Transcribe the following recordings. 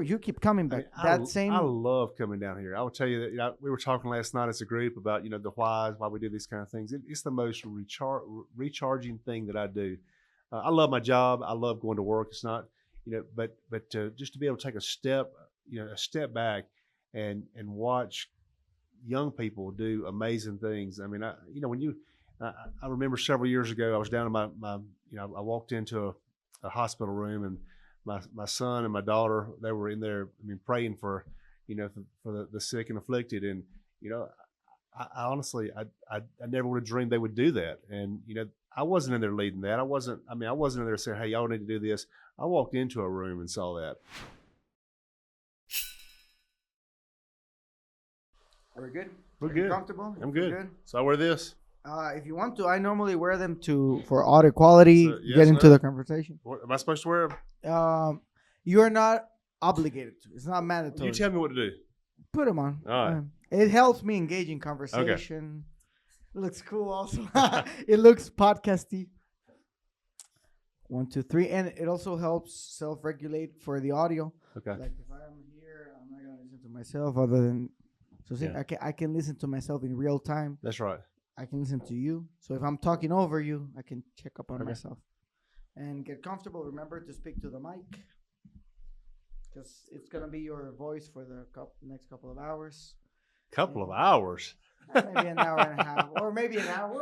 you keep coming back. I love coming down here. I will tell you that we were talking last night as a group about the whys, why we do these kind of things. It's the most recharging thing that I do. I love my job. I love going to work. It's not but just to be able to take a step back and watch young people do amazing things. I mean, I remember several years ago I was down in my I walked into a hospital room, and my son and my daughter, they were in there, praying for the sick and afflicted. And I honestly I never would have dreamed they would do that. And I wasn't in there leading that. I wasn't in there saying, hey, y'all need to do this. I walked into a room and saw that. We're good. We're good. Comfortable. I'm good. So I wear this. If you want to, I normally wear them for audio quality, get into the conversation. Am I supposed to wear them? You're not obligated to. It's not mandatory. You tell me what to do. Put them on. All right. It helps me engage in conversation. Okay. It looks cool also. It looks podcasty. 1, 2, 3. And it also helps self-regulate for the audio. Okay. Like if I'm here, I'm not going to listen to myself other than... So see, I can listen to myself in real time. That's right. I can listen to you. So if I'm talking over you, I can check up on myself. And get comfortable. Remember to speak to the mic. Because it's going to be your voice for the next couple of hours. Couple of hours? Maybe an hour and a half. Or maybe an hour.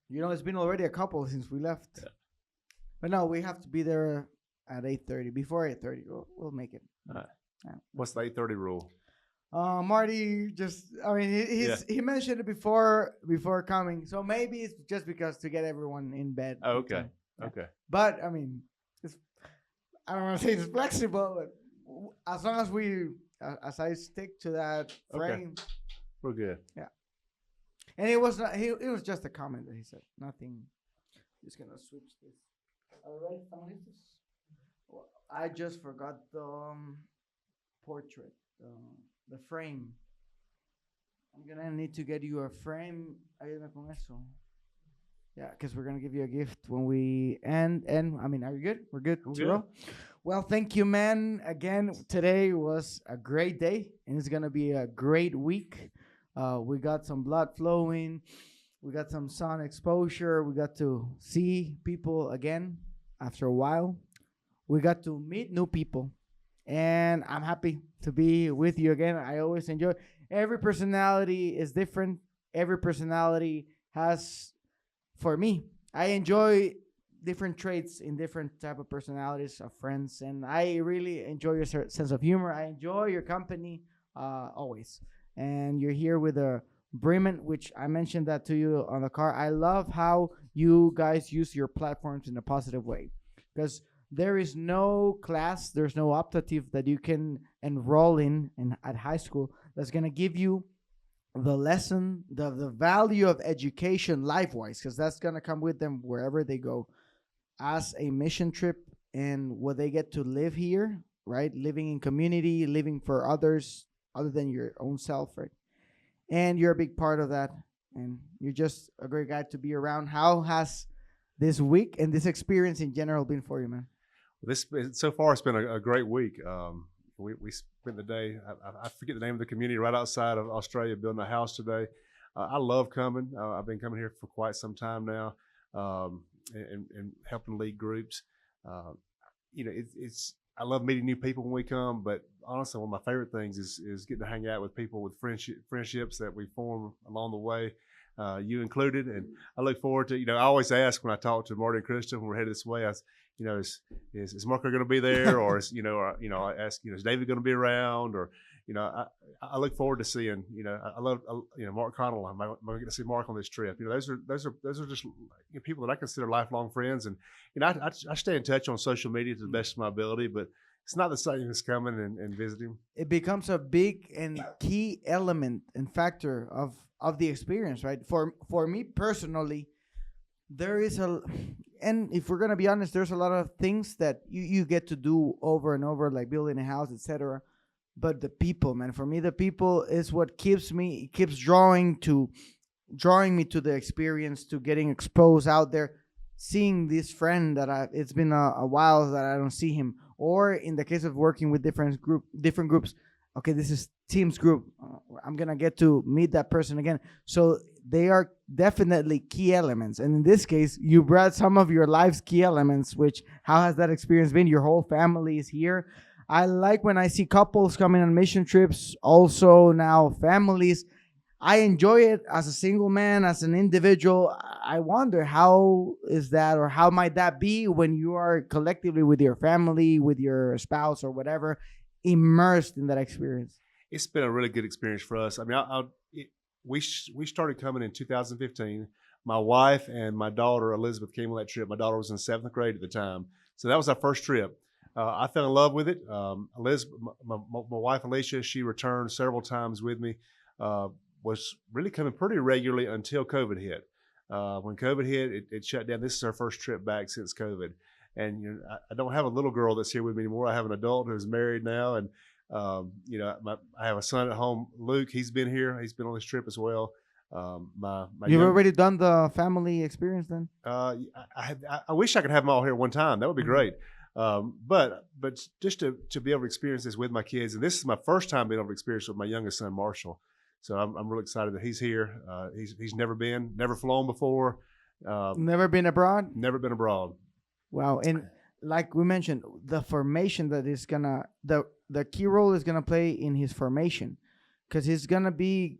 It's been already a couple since we left. Yeah. But no, we have to be there at 8:30. Before 8:30, we'll make it. All right. Yeah. What's the 8:30 rule? Marty he mentioned it before coming, so maybe it's just because to get everyone in bed. Oh, okay. Yeah. Okay. But I don't want to say it's flexible, but as long as I stick to that frame, we're good. Yeah. And it was not. It was just a comment that he said. Nothing. Just gonna switch this. All right, I just forgot the portrait. The frame. I'm gonna need to get you a frame. Ayúdame con eso. Yeah, because we're gonna give you a gift when we end. And are you good? We're good to roll. Well, thank you, man. Again, today was a great day, and it's gonna be a great week. We got some blood flowing. We got some sun exposure. We got to see people again after a while. We got to meet new people. And I'm happy to be with you again. I always enjoy. Every personality is different. Every personality has, for me, I enjoy different traits in different type of personalities of friends. And I really enjoy your sense of humor. I enjoy your company always. And you're here with a Bremen, which I mentioned that to you on the car. I love how you guys use your platforms in a positive way. Because there is no class, there's no optative that you can enroll in at high school that's going to give you the lesson, the value of education life-wise, because that's going to come with them wherever they go as a mission trip and what they get to live here, right? Living in community, living for others other than your own self, right? And you're a big part of that, and you're just a great guy to be around. How has this week and this experience in general been for you, man? So far, it's been a great week. We spent the day, I forget the name of the community, right outside of Australia, building a house today. I love coming. I've been coming here for quite some time now, and helping lead groups. I love meeting new people when we come, but honestly, one of my favorite things is getting to hang out with people with friendships that we form along the way, you included. And I look forward to, I always ask when I talk to Marty and Krista when we're headed this way, is Marco going to be there, or I ask, is David going to be around, or I look forward to seeing, I love Mark Connell. I'm going to get to see Mark on this trip. Those are just people that I consider lifelong friends, and I stay in touch on social media to the best of my ability, but it's not the same as coming and visiting. It becomes a big and key element and factor of the experience, right? For me personally, there is and if we're going to be honest, there's a lot of things that you get to do over and over, like building a house, etc. But the people, man, for me, the people is what keeps drawing me to the experience, to getting exposed out there, seeing this friend that it's been a while that I don't see him, or in the case of working with different groups, okay, this is teams group, I'm gonna get to meet that person again. So they are definitely key elements, and in this case you brought some of your life's key elements. Which, how has that experience been? Your whole family is here. I like when I see couples coming on mission trips, also now families. I enjoy it as a single man, as an individual. I wonder how is that, or how might that be when you are collectively with your family, with your spouse or whatever, immersed in that experience. It's been a really good experience for us. I mean, we started coming in 2015. My wife and my daughter Elizabeth came on that trip. My daughter was in 7th grade at the time, so that was our first trip. I fell in love with it. Elizabeth, my wife Alicia, she returned several times with me. Was really coming pretty regularly until COVID hit. When COVID hit, it shut down. This is our first trip back since COVID. And I don't have a little girl that's here with me anymore. I have an adult who's married now, and I have a son at home, Luke. He's been here. He's been on this trip as well. You've already done the family experience then? I wish I could have them all here at one time. That would be great. But just to be able to experience this with my kids, and this is my first time being able to experience it with my youngest son, Marshall. So I'm really excited that he's here. He's never flown before. Never been abroad? Never been abroad. Wow. And like we mentioned, the formation that is gonna, the key role is gonna play in his formation, because he's gonna be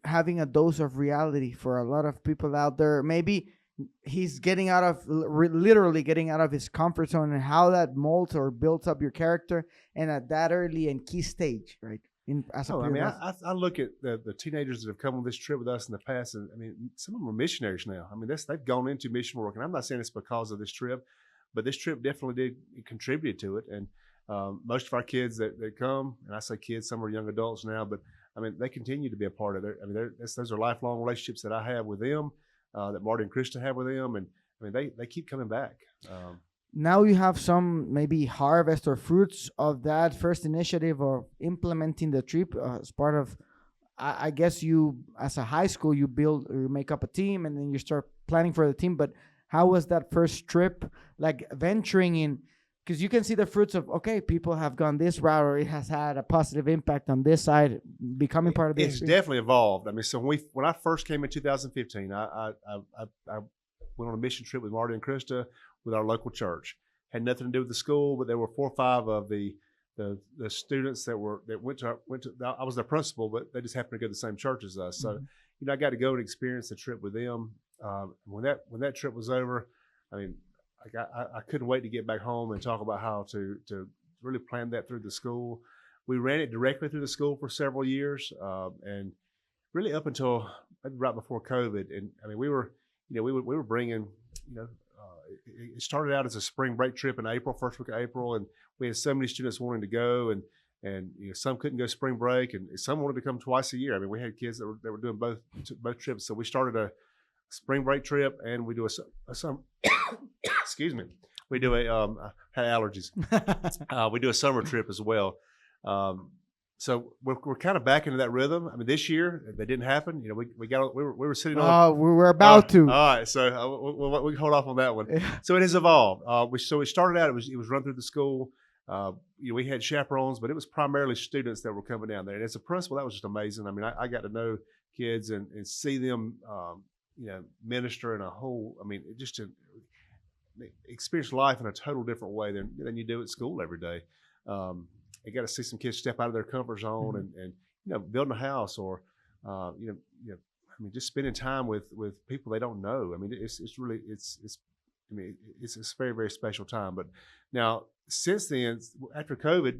having a dose of reality for a lot of people out there. Maybe he's literally getting out of his comfort zone, and how that molds or builds up your character, and at that early and key stage, right? I look at the teenagers that have come on this trip with us in the past, and I mean, some of them are missionaries now. I mean, they've gone into mission work, and I'm not saying it's because of this trip, but this trip definitely did contribute to it. And most of our kids that come, and I say kids, some are young adults now, but I mean, they continue to be a part of it. I mean, those are lifelong relationships that I have with them, that Marty and Krista have with them, and I mean, they keep coming back. Now you have some maybe harvest or fruits of that first initiative of implementing the trip as part of, I guess you, as a high school, you make up a team, and then you start planning for the team. But how was that first trip, like venturing in? Because you can see the fruits of, okay, people have gone this route, or it has had a positive impact on this side, becoming part of the experience. It's definitely evolved. I mean, so when I first came in 2015, I went on a mission trip with Marty and Krista with our local church. Had nothing to do with the school, but there were 4 or 5 of the students that went to. I was their principal, but they just happened to go to the same church as us. So, I got to go and experience the trip with them. When that trip was over, I mean, I couldn't wait to get back home and talk about how to really plan that through the school. We ran it directly through the school for several years, and really up until right before COVID. And I mean, we were bringing, it started out as a spring break trip in April, first week of April, and we had so many students wanting to go, and some couldn't go spring break, and some wanted to come twice a year. I mean, we had kids that were doing both trips. So we started a spring break trip, and we do a summer. Excuse me. We do I had allergies. We do a summer trip as well. So we're kind of back into that rhythm. I mean, this year that didn't happen. We were sitting on. We were about to. All right, so we can hold off on that one. So it has evolved. So it started out. It was run through the school. We had chaperones, but it was primarily students that were coming down there. And as a principal, that was just amazing. I mean, I got to know kids and see them, minister in a whole. I mean, just to experience life in a total different way than you do at school every day. You got to see some kids step out of their comfort zone and building a house, or I mean, just spending time with people they don't know. I mean, it's really it's a very, very special time. But now since then, after COVID,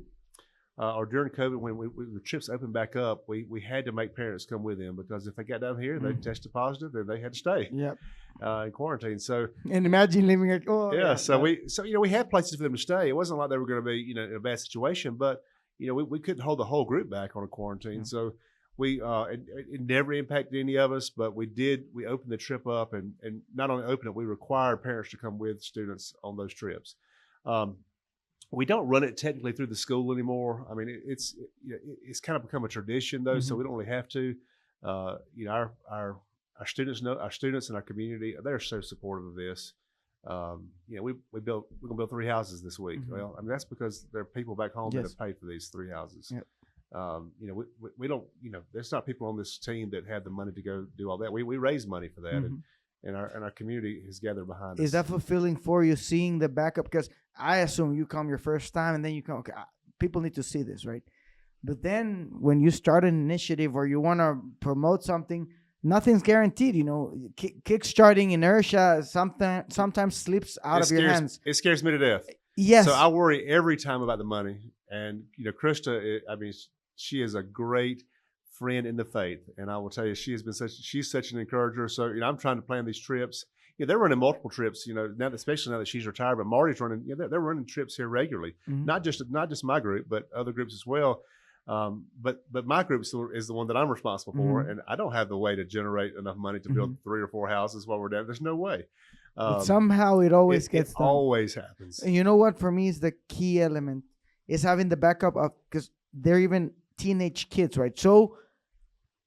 or during COVID, when the trips opened back up, we had to make parents come with them, because if they got down here and they tested positive, then they had to stay. Yep. In quarantine. So, and imagine living at we had places for them to stay. It wasn't like they were going to be in a bad situation, but we couldn't hold the whole group back on a quarantine. So we it never impacted any of us, but we opened the trip up, and not only opened it, we required parents to come with students on those trips. We don't run it technically through the school anymore. I mean, it's kind of become a tradition though, so we don't really have to. Our students and our community, they're so supportive of this. we're gonna build 3 houses this week. Mm-hmm. Well, I mean that's because there are people back home that Yes. have paid for these 3 houses. Yep. We don't, there's not people on this team that had the money to go do all that. We raise money for that, Mm-hmm. and our community has gathered behind us. Is that fulfilling for you seeing the backup? Because I assume you come your first time and then you come, okay, people need to see this, right? But then when you start an initiative or you want to promote something, nothing's guaranteed. Kickstarting inertia sometimes slips out of your hands. It scares me to death. Yes. So I worry every time about the money. And, Krista, she is a great friend in the faith. And I will tell you, she's such an encourager. So, I'm trying to plan these trips. They're running multiple trips, especially now that she's retired, but Marty's running, they're running trips here regularly. Mhm. Not just my group, but other groups as well. But my group is the one that I'm responsible for, Mhm. and I don't have the way to generate enough money to build 3 or 4 houses while we're down. There's no way. But somehow it always gets done. Always happens. And you know what? For me, is the key element is having the backup of, because they're even teenage kids, right? So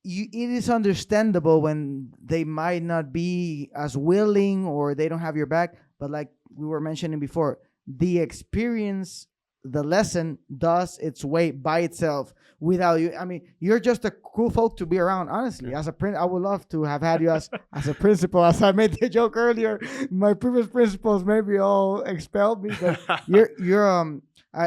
it is understandable when they might not be as willing or they don't have your back. But like we were mentioning before, the experience, the lesson does its way by itself without you. I mean, you're just a cool folk to be around. Honestly, Yeah. as a I would love to have had you as a principal. As I made the joke earlier, my previous principals maybe all expelled me, but you're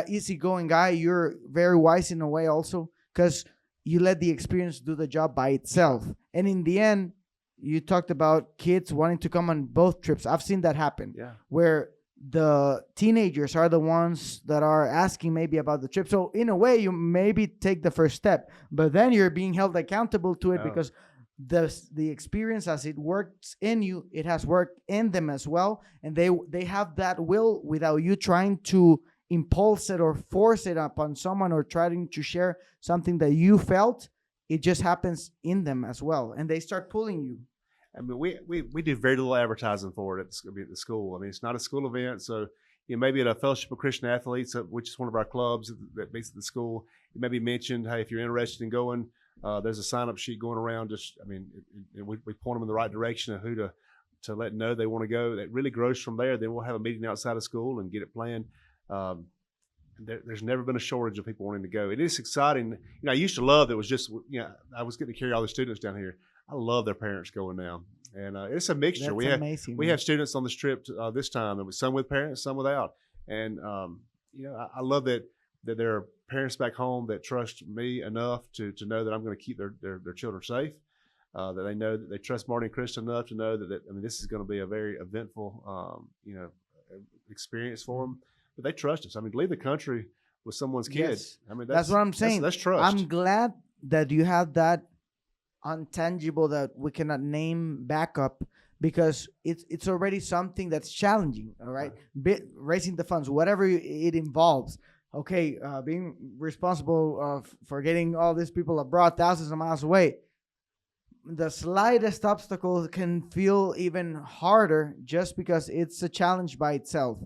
easygoing guy. You're very wise in a way also, because you let the experience do the job by itself. And in the end, you talked about kids wanting to come on both trips. I've seen that happen. Yeah. Where the teenagers are the ones that are asking maybe about the trip. So in a way, you maybe take the first step, but then you're being held accountable to it because the experience, as it works in you, it has worked in them as well. And they have that will without you trying to impulse it or force it upon someone or trying to share something that you felt. It just happens in them as well. And they start pulling you. I mean, we do very little advertising for it at the school. I mean, it's not a school event, so maybe at a Fellowship of Christian Athletes, which is one of our clubs that meets at the school, it may be mentioned, hey, if you're interested in going, there's a sign-up sheet going around. We point them in the right direction of who to let know they want to go. That really grows from there. Then we'll have a meeting outside of school and get it planned. There's never been a shortage of people wanting to go. It is exciting. I used to love that it was just, I was getting to carry all the students down here. I love their parents going now, and it's a mixture. That's amazing. We have students on this trip this time, and some with parents, some without. And I love that there are parents back home that trust me enough to know that I'm going to keep their children safe. That they know that they trust Marty and Krista enough to know that this is going to be a very eventful experience for them. But they trust us. I mean, to leave the country with someone's kid. Yes. I mean, that's what I'm saying. That's trust. I'm glad that you have that untangible that we cannot name backup, because it's already something that's challenging. All right, raising the funds, whatever it involves. Okay, being responsible for getting all these people abroad, thousands of miles away. The slightest obstacle can feel even harder just because it's a challenge by itself.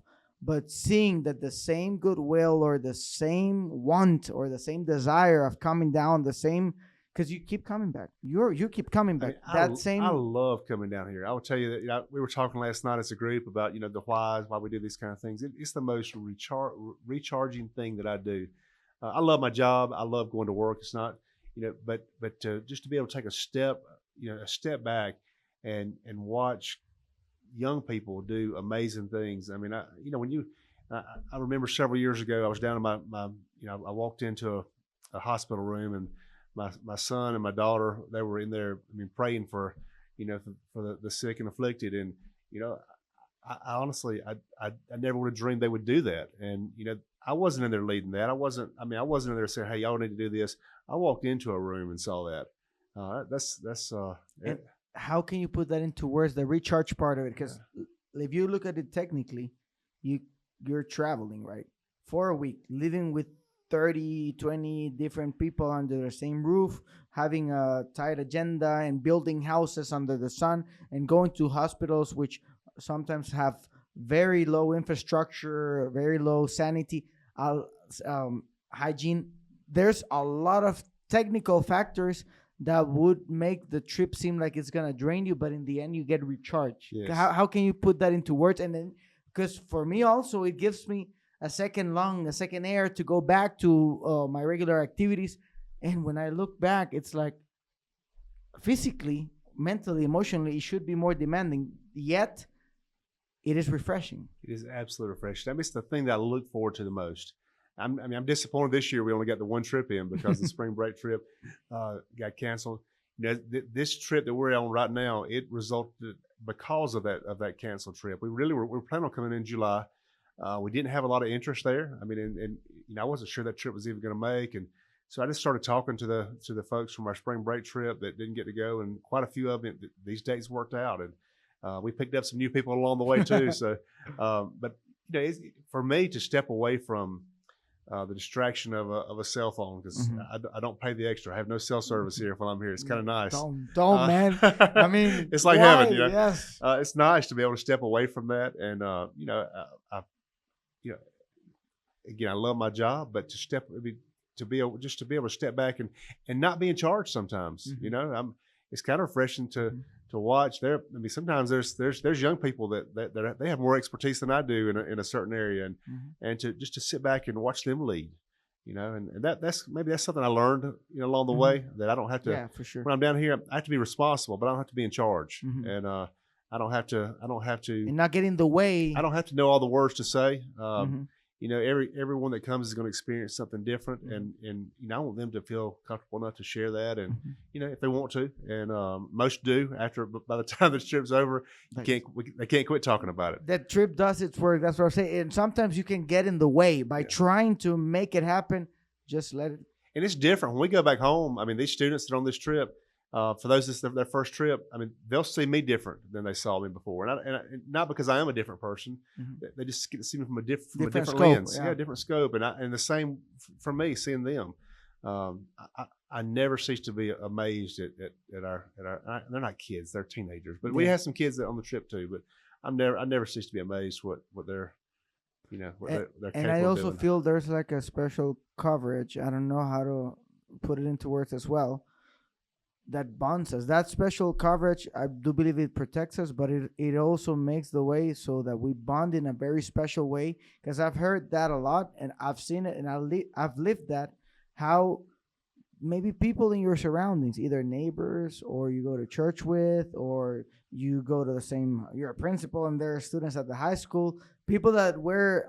But seeing that the same goodwill or the same want or the same desire of coming down, the same, because you keep coming back. You keep coming back. I love coming down here. I will tell you that we were talking last night as a group about the why we do these kind of things. It's the most recharging thing that I do. I love my job. I love going to work. It's not but just to be able to take a step back and watch young people do amazing things. I mean, I remember several years ago, I was down in my I walked into a hospital room, and my son and my daughter, they were in there, praying for the sick and afflicted. And, I honestly, I never would have dreamed they would do that. And, I wasn't in there leading that. I wasn't in there saying, hey, y'all need to do this. I walked into a room and saw that. And how can you put that into words, the recharge part of it? Because if you look at it technically, you're traveling, right, for a week, living with 30, 20 different people under the same roof, having a tight agenda and building houses under the sun, and going to hospitals which sometimes have very low infrastructure, very low sanity, hygiene. There's a lot of technical factors that would make the trip seem like it's gonna drain you, but in the end you get recharged. Yes. How can you put that into words? And then, because for me also, it gives me a second air to go back to my regular activities. And when I look back, it's like physically, mentally, emotionally, it should be more demanding. Yet, it is refreshing. It is absolutely refreshing. I mean, it's the thing that I look forward to the most. I'm disappointed this year we only got the one trip in because the spring break trip got canceled. You know, this trip that we're on right now, it resulted because of that canceled trip. We were planning on coming in July. We didn't have a lot of interest there. I mean, and you know, I wasn't sure that trip was even going to make, and so I just started talking to the folks from our spring break trip that didn't get to go, and quite a few of them, these dates worked out, and we picked up some new people along the way too. So, but you know, for me to step away from the distraction of a cell phone, because I don't pay the extra. I have no cell service here while I'm here. It's kind of nice. Don't man. I mean, it's like heaven, you know. Yes. It's nice to be able to step away from that, and you know, again, I love my job, but to be able to step back and not be in charge sometimes. You know, it's kind of refreshing to watch. I mean, sometimes there's young people that they have more expertise than I do in a certain area, and to sit back and watch them lead, you know, and that's something I learned, you know, along the way, that I don't have to. Yeah, for sure. When I'm down here, I have to be responsible, but I don't have to be in charge, and I don't have to. And not get in the way. I don't have to know all the words to say. You know, everyone that comes is going to experience something different, and you know, I want them to feel comfortable enough to share that, and you know, if they want to, and most do. By the time the trip's over, they can't quit talking about it. That trip does its work. That's what I'm saying. And sometimes you can get in the way by trying to make it happen. Just let it. And it's different when we go back home. I mean, these students that are on this trip, for those that's their first trip, I mean, they'll see me different than they saw me before, and not because I am a different person. They just get to see me from a different scope, lens, different scope, and the same for me seeing them. I never cease to be amazed at our. They're not kids; they're teenagers, but we have some kids that on the trip too. But I never cease to be amazed what they're, you know, what they're capable of doing. And I also feel there's like a special coverage. I don't know how to put it into words as well. That bonds us. That special coverage, I do believe it protects us, but it also makes the way so that we bond in a very special way. Because I've heard that a lot, and I've seen it, and I've lived that. How maybe people in your surroundings, either neighbors or you go to church with, or you go to the same. You're a principal, and there are students at the high school. People that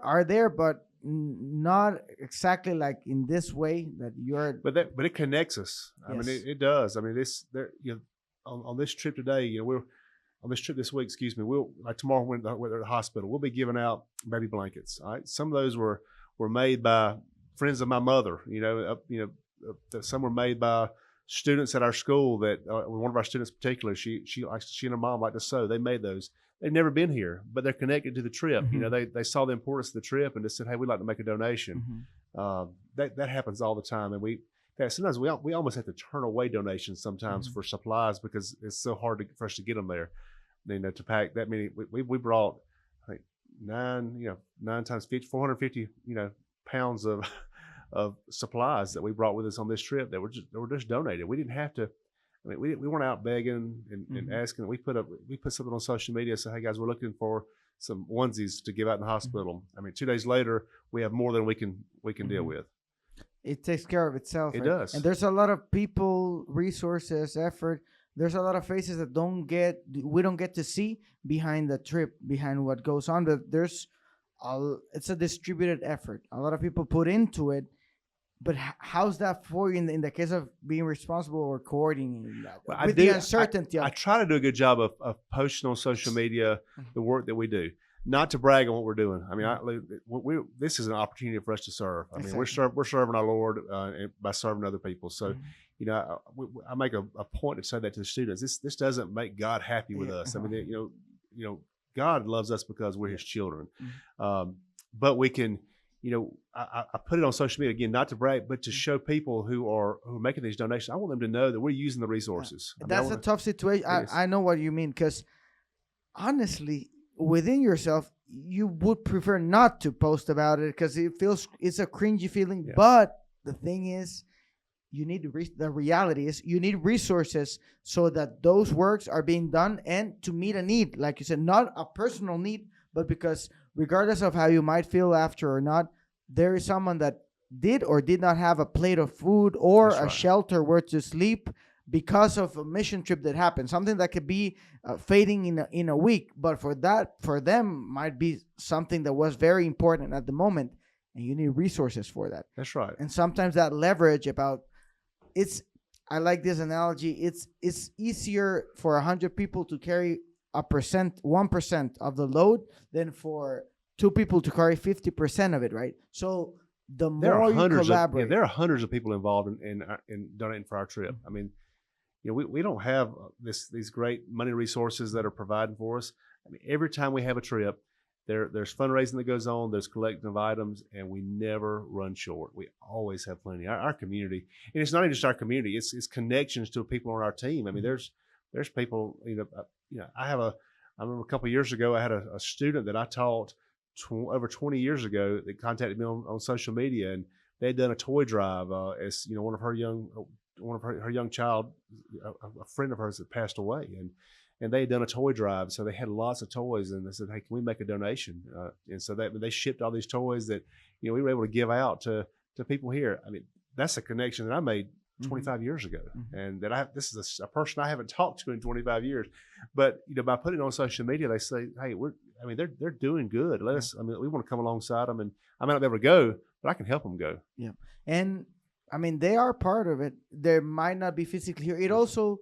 are there, but not exactly like in this way that you're, but it connects us. I mean, it does. I mean, you know, on this trip today, you know, we're on this trip this week. Excuse me. We'll, like tomorrow when we're at the hospital, we'll be giving out baby blankets. All right, some of those were made by friends of my mother. You know, some were made by students at our school. That one of our students, in particular, she and her mom like to sew. They made those. They've never been here, but they're connected to the trip. You know, they saw the importance of the trip and just said, "Hey, we'd like to make a donation." That happens all the time, and sometimes we almost have to turn away donations sometimes for supplies because it's so hard for us to get them there. You know, to pack that many. We brought, I think, 9 times 50, 450, you know, pounds of supplies that we brought with us on this trip that were just donated. We didn't have to. I mean, we weren't out begging and asking. We put something on social media. Say, hey guys, we're looking for some onesies to give out in the hospital. I mean, 2 days later, we have more than we can deal with. It takes care of itself. It does. And there's a lot of people, resources, effort. There's a lot of faces that we don't get to see behind the trip, behind what goes on. But it's a distributed effort. A lot of people put into it. But how's that for you in the case of being responsible or coordinating that? Well, with the uncertainty. I try to do a good job of posting on social media the work that we do. Not to brag on what we're doing. I mean, this is an opportunity for us to serve. I mean, we're serving our Lord by serving other people. So, you know, I make a point to say that to the students. This doesn't make God happy with us. I mean, you know, God loves us because we're His children. But we can. You know, I put it on social media again, not to brag, but to show people who are making these donations. I want them to know that we're using the resources. That's a tough situation. I know what you mean, because honestly, within yourself, you would prefer not to post about it because it's a cringy feeling. Yeah. But the thing is, you need the reality is you need resources so that those works are being done and to meet a need, like you said, not a personal need, but because regardless of how you might feel after or not, there is someone that did or did not have a plate of food or That's a right. shelter where to sleep because of a mission trip that happened, something that could be fading in a week, but for them might be something that was very important at the moment, and you need resources for that. That's right. And sometimes that leverage about it's I like this analogy. It's easier for 100 people to carry 1% of the load than for 2 people to carry 50% of it, right? So the more you collaborate, there are hundreds of people involved in donating for our trip. I mean, we don't have these great money resources that are provided for us. I mean, every time we have a trip, there's fundraising that goes on, there's collecting of items, and we never run short. We always have plenty. Our community, and it's not even just our community; it's connections to people on our team. I mean, there's people. I remember a couple of years ago, I had a student that I taught over 20 years ago that contacted me on social media, and they had done a toy drive. As one of her young child, a friend of hers that passed away, and they had done a toy drive, so they had lots of toys, and they said, "Hey, can we make a donation?" And so they shipped all these toys that we were able to give out to people here. I mean, that's a connection that I made 25 years ago, and that this is a person I haven't talked to in 25 years, but by putting it on social media, they say, "Hey, they're doing good. We want to come alongside them, and I may not be able to go, but I can help them go." Yeah, and I mean they are part of it. They might not be physically here. It also,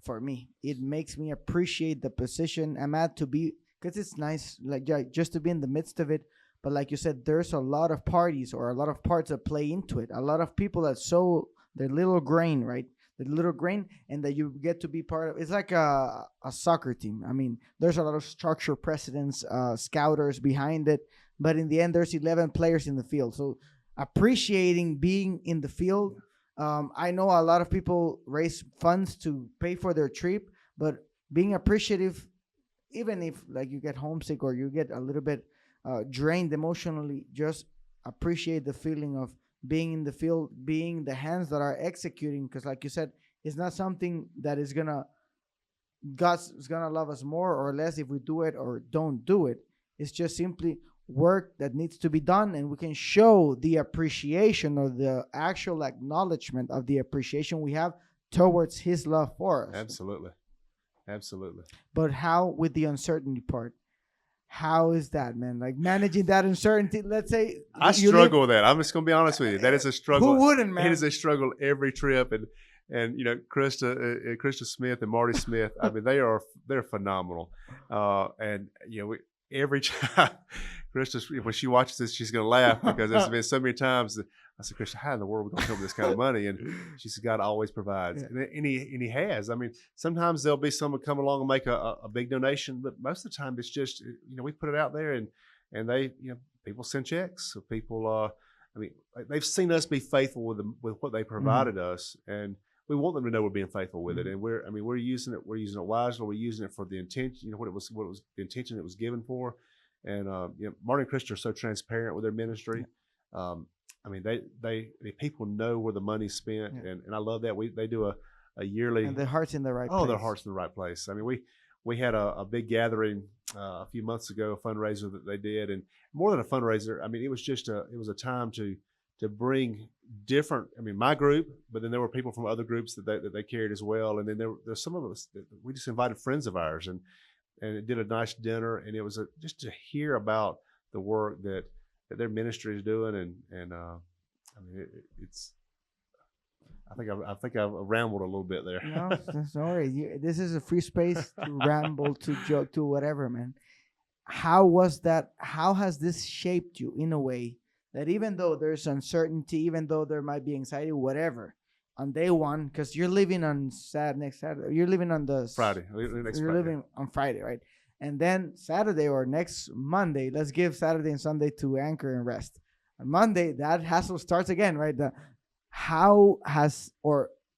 for me, it makes me appreciate the position I'm at to be, because it's nice, like just to be in the midst of it. But like you said, there's a lot of parties or a lot of parts that play into it. A lot of people that sow their little grain, right? The little grain, and that you get to be part of. It's like a soccer team. I mean, there's a lot of structure, precedents, scouters behind it. But in the end, there's 11 players in the field. So appreciating being in the field. I know a lot of people raise funds to pay for their trip, but being appreciative, even if like you get homesick or you get a little bit drained emotionally, just appreciate the feeling of being in the field, being the hands that are executing. Because like you said, it's not something that is God's gonna love us more or less if we do it or don't do it. It's just simply work that needs to be done, and we can show the appreciation or the actual acknowledgement of the appreciation we have towards his love for us. Absolutely. But how with the uncertainty part? How is that, man? Like managing that uncertainty. Let's say I struggle with that. I'm just gonna be honest with you. That is a struggle. Who wouldn't, man? It is a struggle every trip, and Krista Smith and Marty Smith. I mean, they're phenomenal, and every time Krista, when she watches this, she's gonna laugh because there's been so many times that I said, "Krista, how in the world are we gonna come up with this kind of money?" And she said, "God always provides," and he has. I mean, sometimes there'll be someone come along and make a big donation, but most of the time it's just we put it out there, and they people send checks. So people, they've seen us be faithful with what they provided us, and we want them to know we're being faithful with it, and we're using it. We're using it wisely. We're using it for the intention. What it was the intention it was given for. And Marty and Krista are so transparent with their ministry. People know where the money's spent, and I love that. They do a yearly. And their heart's in the right place. Oh, their heart's in the right place. I mean, we had a big gathering a few months ago, a fundraiser that they did, and more than a fundraiser, I mean, it was a time to bring different. I mean, my group, but then there were people from other groups that they carried as well, and then there's some of us that we just invited friends of ours and it did a nice dinner, and it was just to hear about the work that their ministry is doing, and it's. I think I've rambled a little bit there. No, sorry. This is a free space to ramble, to joke, to whatever, man. How was that? How has this shaped you in a way that even though there's uncertainty, even though there might be anxiety, whatever, on day one, because you're leaving on next Saturday, you're leaving on the Friday. You're leaving on Friday, right? And then Saturday or next Monday, let's give Saturday and Sunday to anchor and rest. On Monday, that hassle starts again, right?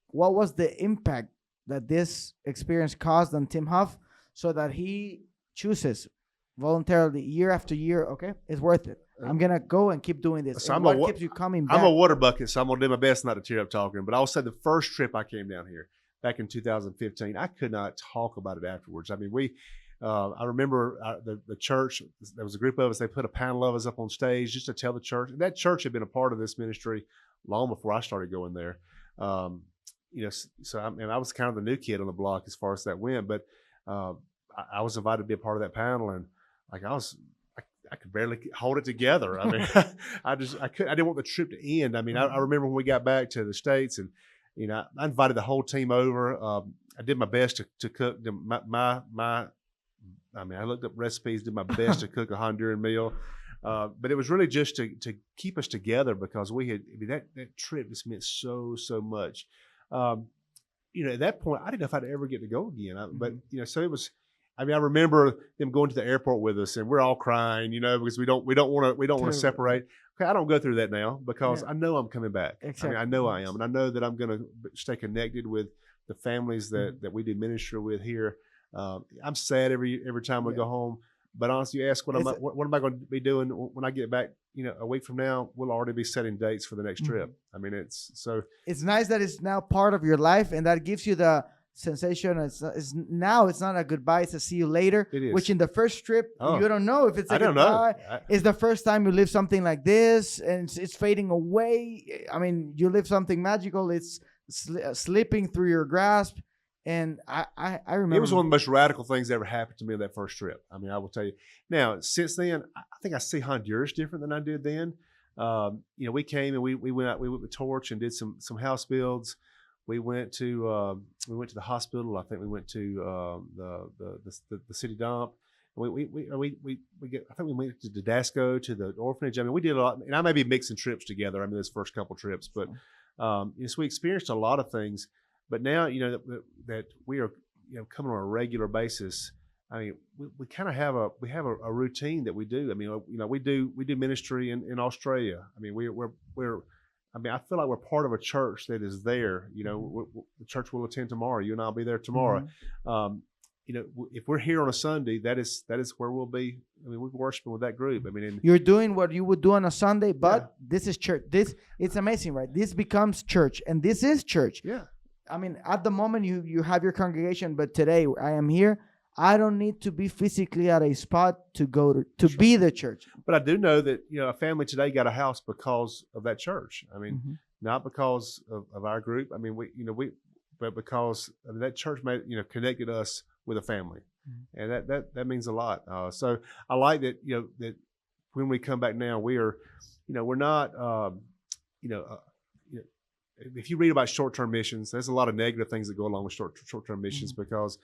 What was the impact that this experience caused on Tim Huff so that he chooses voluntarily year after year, okay, it's worth it. I'm gonna go and keep doing this. So and what keeps you coming back? I'm a water bucket, so I'm gonna do my best not to tear up talking. But I'll say the first trip I came down here back in 2015, I could not talk about it afterwards. I mean, I remember the church. There was a group of us. They put a panel of us up on stage just to tell the church. That church had been a part of this ministry long before I started going there. So I was kind of the new kid on the block as far as that went. But I was invited to be a part of that panel, and like I could barely hold it together. I mean, I didn't want the trip to end. I mean, I remember when we got back to the States, and I invited the whole team over. I did my best to cook I looked up recipes, did my best to cook a Honduran meal. But it was really just to keep us together because that trip just meant so much. At that point, I didn't know if I'd ever get to go again. But so it was. I mean, I remember them going to the airport with us, and we're all crying, because we don't want to separate. Okay, I don't go through that now because I know I'm coming back. Exactly. I mean, I know I am, and I know that I'm going to stay connected with the families that we do ministry with here. I'm sad every time we go home. But honestly, you ask what am I going to be doing when I get back? A week from now, we'll already be setting dates for the next trip. I mean, it's nice that it's now part of your life, and that gives you the sensation. It's not a goodbye. It's a see you later. It is. Which in the first trip, you don't know if it's a goodbye. It's the first time you live something like this, and it's fading away. I mean, you live something magical. It's slipping through your grasp. And I remember it was one of the most radical things that ever happened to me on that first trip. I mean, I will tell you. Now, since then, I think I see Honduras different than I did then. We came and we went out. We went with Torch and did some house builds. We went to the hospital. I think we went to the city dump. I think we went to Didasco, to the orphanage. I mean, we did a lot. And I may be mixing trips together. I mean, those first couple trips, but so we experienced a lot of things. But now, that we are, coming on a regular basis. I mean, we kind of have a routine that we do. I mean, we do ministry in Australia. I mean, I feel like we're part of a church that is there. The church will attend tomorrow. You and I'll be there tomorrow. If we're here on a Sunday, that is where we'll be. I mean, we're worshiping with that group. I mean, you're doing what you would do on a Sunday, but this is church. It's amazing, right? This becomes church, and this is church. Yeah. I mean, at the moment you have your congregation, but today I am here. I don't need to be physically at a spot to go to be the church. But I do know that a family today got a house because of that church. I mean, not because of our group. I mean, but because that church connected us with a family, and that means a lot. So I like that. That when we come back now, we are, we're not, if you read about short-term missions, there's a lot of negative things that go along with short-term missions because,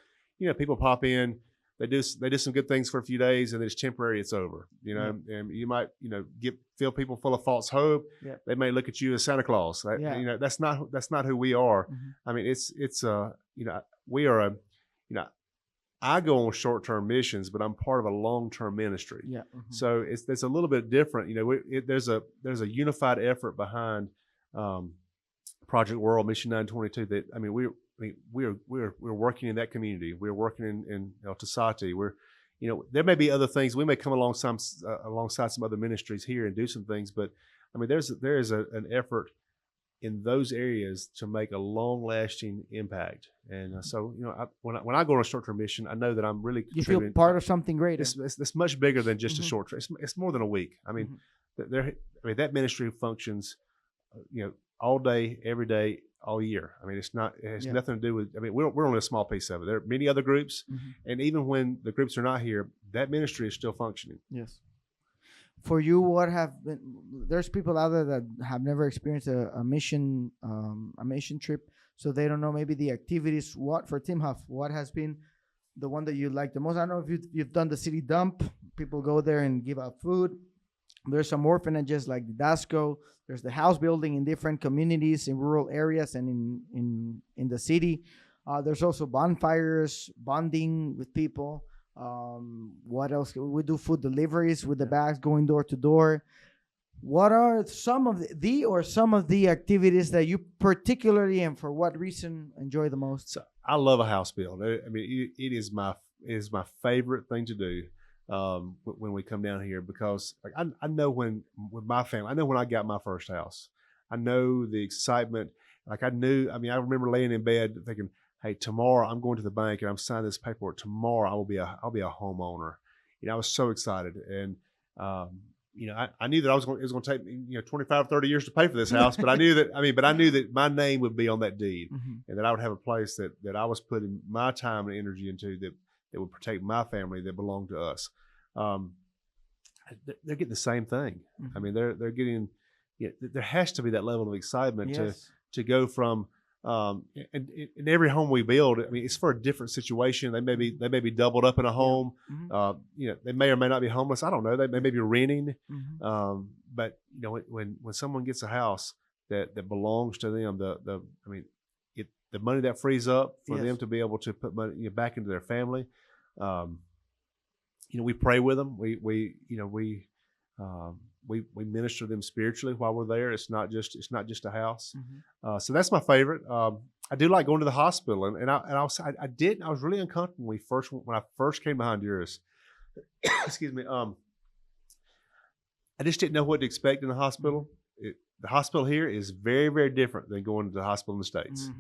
people pop in, they do some good things for a few days, and then it's temporary. It's over. And you might fill people full of false hope. Yeah. They may look at you as Santa Claus. That's not who we are. I mean, we are I go on short-term missions, but I'm part of a long-term ministry. Yeah. So it's a little bit different. There's a unified effort behind Project World Mission 922 that we're working in that community. We're working in Tesati. We're there may be other things. We may come alongside some other ministries here and do some things, but I mean there is an effort in those areas to make a long-lasting impact. And so when I go on a short-term mission, I know that I'm really feel part of something greater. It's much bigger than just a short trip. It's more than a week. I mean, that ministry functions all day, every day, all year. I mean, it has nothing to do with, I mean, we're only a small piece of it. There are many other groups. And even when the groups are not here, that ministry is still functioning. Yes. For you, there's people out there that have never experienced a mission trip, so they don't know maybe the activities. For Tim Huff, what has been the one that you like the most? I don't know if you've done the city dump. People go there and give out food. There's some orphanages like the Dasco. There's the house building in different communities in rural areas and in the city. There's also bonfires, bonding with people. What else? We do food deliveries with the bags going door to door. What are some of the activities that you particularly and for what reason enjoy the most? So I love a house build. I mean, it is my favorite thing to do. when we come down here, because like I know when with my family, I know when I got my first house, I know the excitement. Like I knew, I remember laying in bed thinking, hey, tomorrow I'm going to the bank and I'm signing this paperwork. Tomorrow I'll be a homeowner. I was so excited. And, I knew that it was going to take me, 25, 30 years to pay for this house, but I knew that my name would be on that deed, and that I would have a place that I was putting my time and energy into that would protect my family that belonged to us. They're getting the same thing. They're getting, there has to be that level of excitement to go from, and in every home we build, it's for a different situation. They may be doubled up in a home. They may or may not be homeless. I don't know. They may be renting. But when someone gets a house that belongs to them, the money that frees up for them to be able to put money back into their family. We pray with them. We minister them spiritually while we're there. It's not just a house. So that's my favorite. I do like going to the hospital, and I was really uncomfortable when I first came to Honduras. Excuse me. I just didn't know what to expect in the hospital. The hospital here is very, very different than going to the hospital in the States.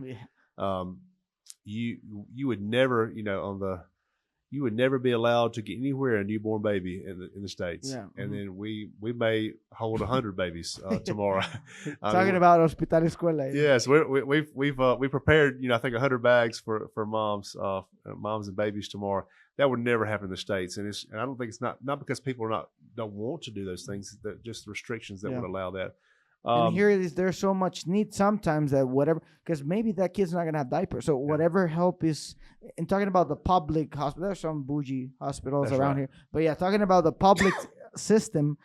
You would never, you would never be allowed to get anywhere a newborn baby in the States. And then we may hold 100 babies tomorrow. Talking about Hospital Escuela. Yes, we've prepared, I think 100 bags for moms and babies tomorrow. That would never happen in the States, and I don't think it's not because people don't want to do those things. That just restrictions that would allow that. And here there's so much need sometimes that whatever, because maybe that kid's not gonna have diapers. So whatever help is, and talking about the public hospital, there's some bougie hospitals around here. But talking about the public system,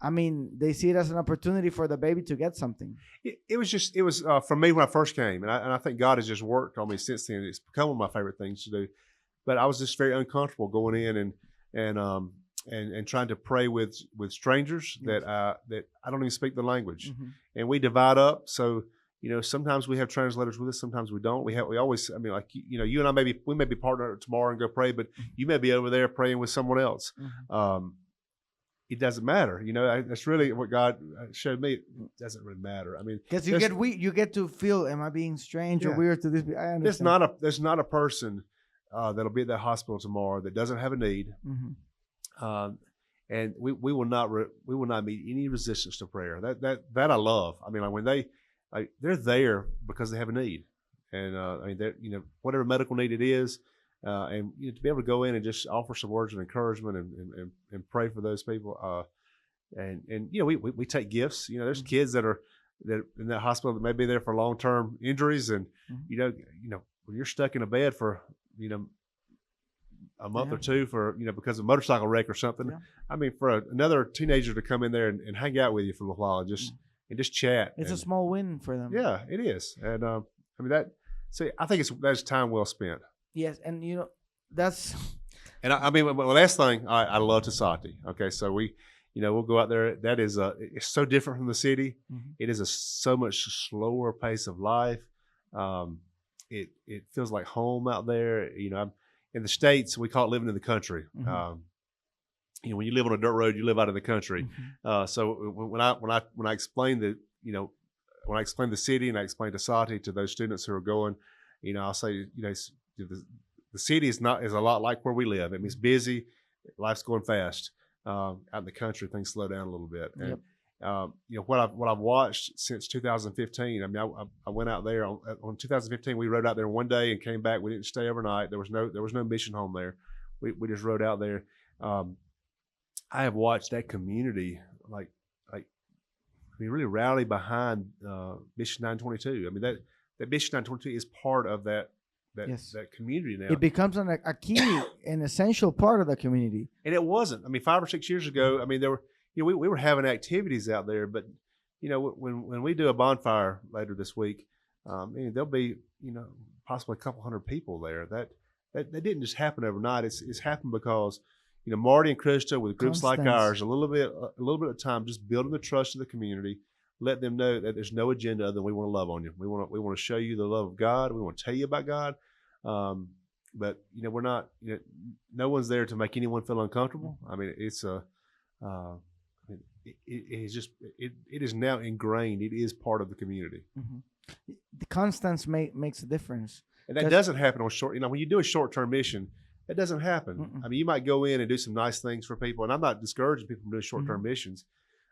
they see it as an opportunity for the baby to get something. It was for me when I first came, and I think God has just worked on me since then. It's become one of my favorite things to do. But I was just very uncomfortable going in and trying to pray with strangers that I don't even speak the language, and we divide up. So sometimes we have translators with us, sometimes we don't. We always, you and I we may be partnered tomorrow and go pray, but you may be over there praying with someone else. It doesn't matter. That's really what God showed me. It doesn't really matter. Because you get to feel, am I being strange or weird to this? I understand. There's not a person that'll be at that hospital tomorrow that doesn't have a need. And we will not meet any resistance to prayer. That I love. When they're there because they have a need, and whatever medical need it is, and to be able to go in and just offer some words of encouragement and pray for those people. We take gifts. There's kids that in that hospital that may be there for long-term injuries, and when you're stuck in a bed for a month or two because of a motorcycle wreck or something. For another teenager to come in there and hang out with you for a little while and just chat. It's a small win for them. Yeah, it is. And I think that's time well spent. Yes, and that's. And the last thing, I love Tegucigalpa. Okay, so we'll go out there. That is it's so different from the city. It is a so much slower pace of life. It feels like home out there. In the States, we call it living in the country. When you live on a dirt road, you live out in the country. So when I explain when I explain the city and I explain Tegucigalpa to those students who are going, I'll say, the city is a lot like where we live. It's busy, life's going fast. Out in the country, things slow down a little bit. And, what I've watched since 2015. I went out there on 2015. We rode out there one day and came back. We didn't stay overnight. There was no mission home there. We just rode out there. I have watched that community really rally behind Mission 922. That Mission 922 is part of that community now. It becomes a key, an essential part of the community. And it wasn't. 5 or 6 years ago, there were. We were having activities out there, but when we do a bonfire later this week, there'll be possibly a couple hundred people there. That didn't just happen overnight. It's happened because Marty and Krista with groups like ours, a little bit of time just building the trust of the community, let them know that there's no agenda other than we want to love on you. We want to show you the love of God. We want to tell you about God. but we're not. No one's there to make anyone feel uncomfortable. I mean, it's a. It is just it is now ingrained. It is part of the community. The constance makes a difference. And that doesn't happen on short. When you do a short-term mission, that doesn't happen. Mm-mm. I mean, you might go in and do some nice things for people, and I'm not discouraging people from doing short-term missions,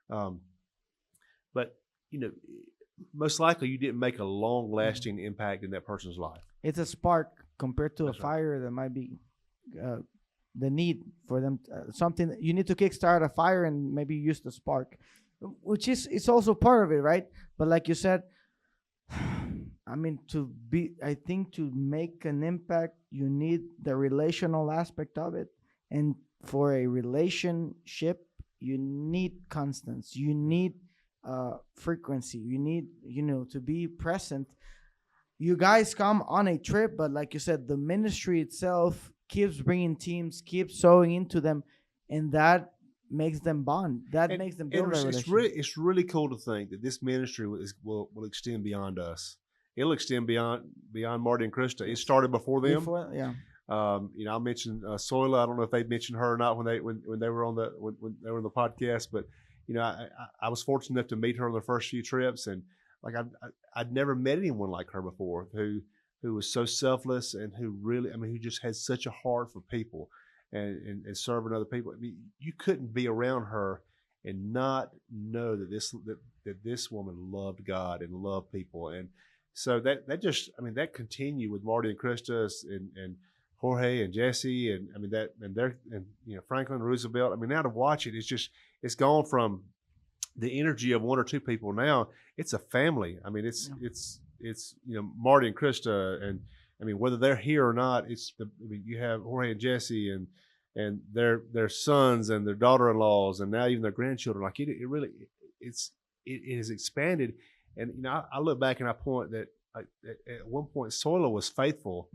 but most likely you didn't make a long-lasting impact in that person's life. It's a spark compared to That's a fire that might be the need for them. Something that you need to kickstart a fire and maybe use the spark, which is it's also part of it, right? But like you said. I mean, I think to make an impact, you need the relational aspect of it. And for a relationship, you need constance. You need frequency. You need, to be present. You guys come on a trip, but like you said, the ministry itself keeps bringing teams, keeps sowing into them, and that makes them bond. That makes them build a relationship. It's really cool to think that this ministry will extend beyond us. It'll extend beyond Marty and Krista. It started before them. I mentioned Soila. I don't know if they mentioned her or not when they were on when they were on the podcast, but I was fortunate enough to meet her on the first few trips, and like I'd never met anyone like her before who was so selfless and who just had such a heart for people and serving other people. I mean, you couldn't be around her and not know that this woman loved God and loved people. And so that continued with Marty and Krista and Jorge and Jesse and Franklin and Roosevelt. I mean, now to watch it, it's gone from the energy of one or two people. Now it's a family. I mean, it's Marty and Krista, and I mean, whether they're here or not, you have Jorge and Jesse and their sons and their daughter-in-laws and now even their grandchildren. Like it has expanded. And I look back and I point that at one point Soila was faithful,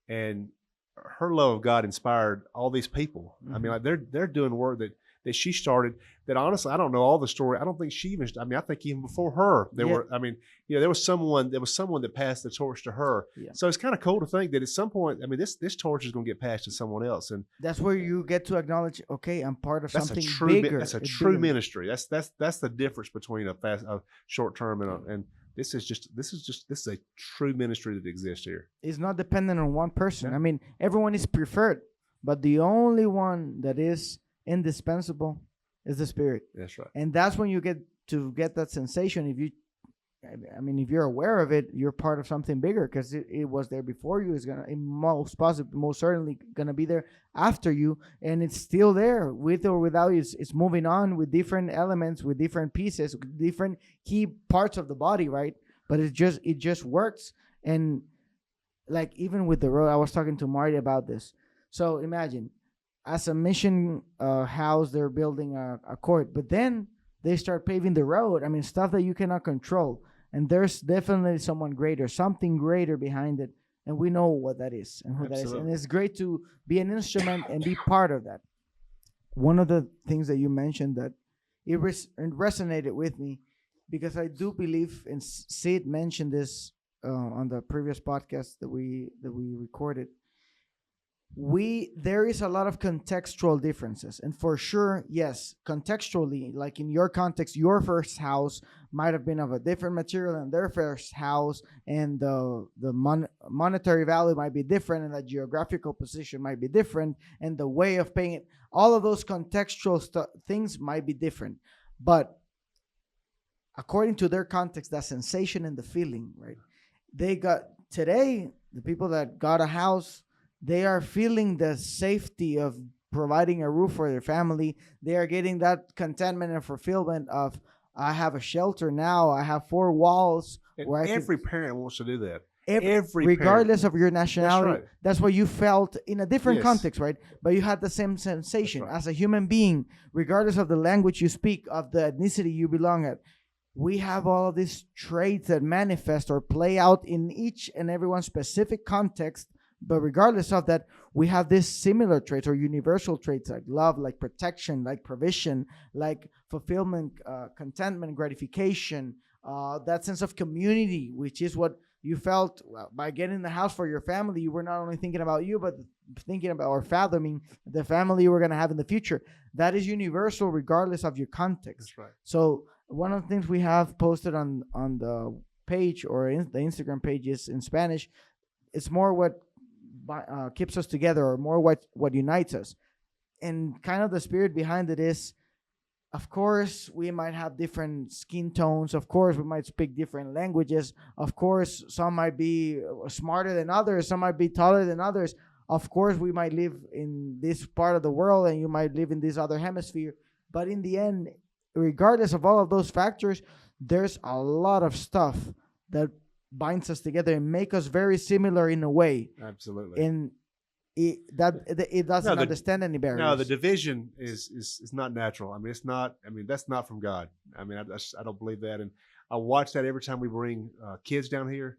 and her love of God inspired all these people. I mean, like they're doing work that she started. That honestly, I don't know all the story. I don't think she even. I mean, I think even before her, there was someone that passed the torch to her. Yeah. So it's kind of cool to think that at some point, I mean, this torch is going to get passed to someone else, and that's where you get to acknowledge, okay, I'm part of something bigger. That's a true ministry. That's the difference between a short term and this is a true ministry that exists here. It's not dependent on one person. Yeah. I mean, everyone is preferred, but the only one that is indispensable is the Spirit. That's right. And that's when you get that sensation. If you're aware of it, you're part of something bigger because it was there before you. Most certainly gonna be there after you, and it's still there with or without you. It's moving on with different elements, with different pieces, with different key parts of the body, right? But it just works. And like even with the road, I was talking to Marty about this. So imagine, as a mission house, they're building a court, but then they start paving the road. I mean, stuff that you cannot control. And there's definitely something greater behind it. And we know what that is and who Absolutely. That is. And it's great to be an instrument and be part of that. One of the things that you mentioned that it resonated with me, because I do believe, and Sid mentioned this on the previous podcast that we recorded, there is a lot of contextual differences, and for sure, yes, contextually, like in your context, your first house might have been of a different material than their first house, and the monetary value might be different, and the geographical position might be different, and the way of paying it, all of those contextual things might be different, but according to their context, that sensation and the feeling, right? Today, the people that got a house, they are feeling the safety of providing a roof for their family. They are getting that contentment and fulfillment of, I have a shelter now. I have 4 walls. Where every parent wants to do that. Regardless of your nationality. That's what you felt in a different context, right? But you had the same sensation as a human being, regardless of the language you speak, of the ethnicity you belong at. We have all of these traits that manifest or play out in each and everyone's specific context. But regardless of that, we have these similar traits or universal traits like love, like protection, like provision, like fulfillment, contentment, gratification, that sense of community, which is what You felt by getting the house for your family, you were not only thinking about you, but thinking about or fathoming the family you were going to have in the future. That is universal regardless of your context. That's right. So one of the things we have posted on the page or the Instagram page is in Spanish. It's more what keeps us together, or more what unites us. And kind of the spirit behind it is, of course, we might have different skin tones. Of course, we might speak different languages. Of course, some might be smarter than others. Some might be taller than others. Of course, we might live in this part of the world and you might live in this other hemisphere. But in the end, regardless of all of those factors, there's a lot of stuff that binds us together and make us very similar in a way. Absolutely. And it doesn't understand any barriers. No, the division is not natural. I mean, it's not. I mean, that's not from God. I mean, I don't believe that. And I watch that every time we bring kids down here.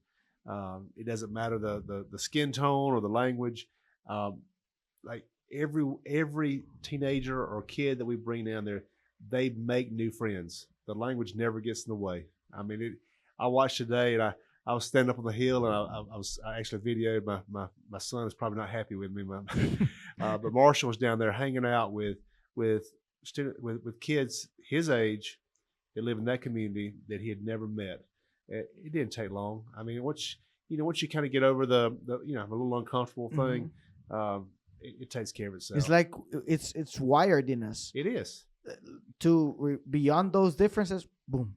It doesn't matter the skin tone or the language. Like every teenager or kid that we bring down there, they make new friends. The language never gets in the way. I mean, I watched today, and I was standing up on the hill, and I actually videoed my son is probably not happy with me, but Marshall was down there hanging out with kids his age that live in that community that he had never met. It didn't take long. I mean, once you kind of get over the a little uncomfortable thing, it takes care of itself. It's like it's wired in us. It is. Beyond those differences, boom,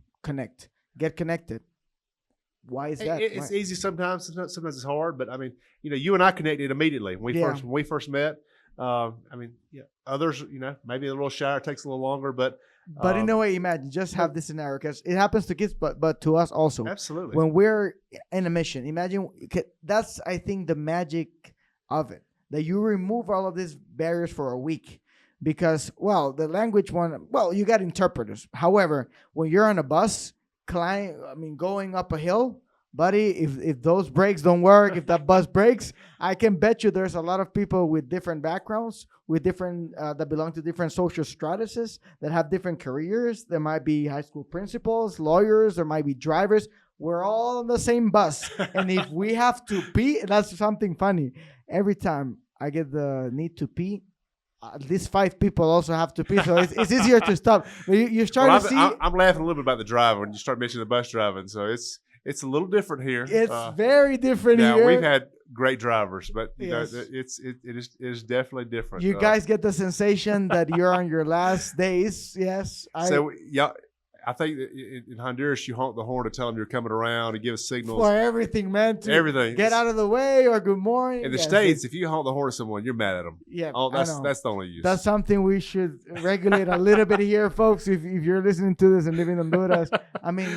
get connected. Why is that? It's easy sometimes. Sometimes it's hard. But I mean, you and I connected immediately when we first met. I mean, others, maybe a little shy, it takes a little longer, but in a way, imagine just have this scenario, because it happens to kids, but to us also. Absolutely. When we're in a mission, imagine that's, I think, the magic of it, that you remove all of these barriers for a week. Because, the language one, you got interpreters. However, when you're on a bus, going up a hill, buddy, if those brakes don't work, if that bus breaks, I can bet you there's a lot of people with different backgrounds, with different that belong to different social stratuses, that have different careers. There might be high school principals, lawyers, there might be drivers. We're all on the same bus. And if we have to pee, that's something funny. Every time I get the need to pee, at least 5 people also have to pee, so it's easier to stop. But you're starting to see. I'm laughing a little bit about the driver when you start mentioning the bus driving. So it's a little different here. It's very different here. Now we've had great drivers, but it is definitely different. You guys get the sensation that you're on your last days. Yes. I think that in Honduras, you honk the horn to tell them you're coming around and give us signals. For everything, man. Everything. Get out of the way or good morning. In the States, if you honk the horn at someone, you're mad at them. Yeah. That's the only use. That's something we should regulate a little bit here, folks. If you're listening to this and living in Honduras,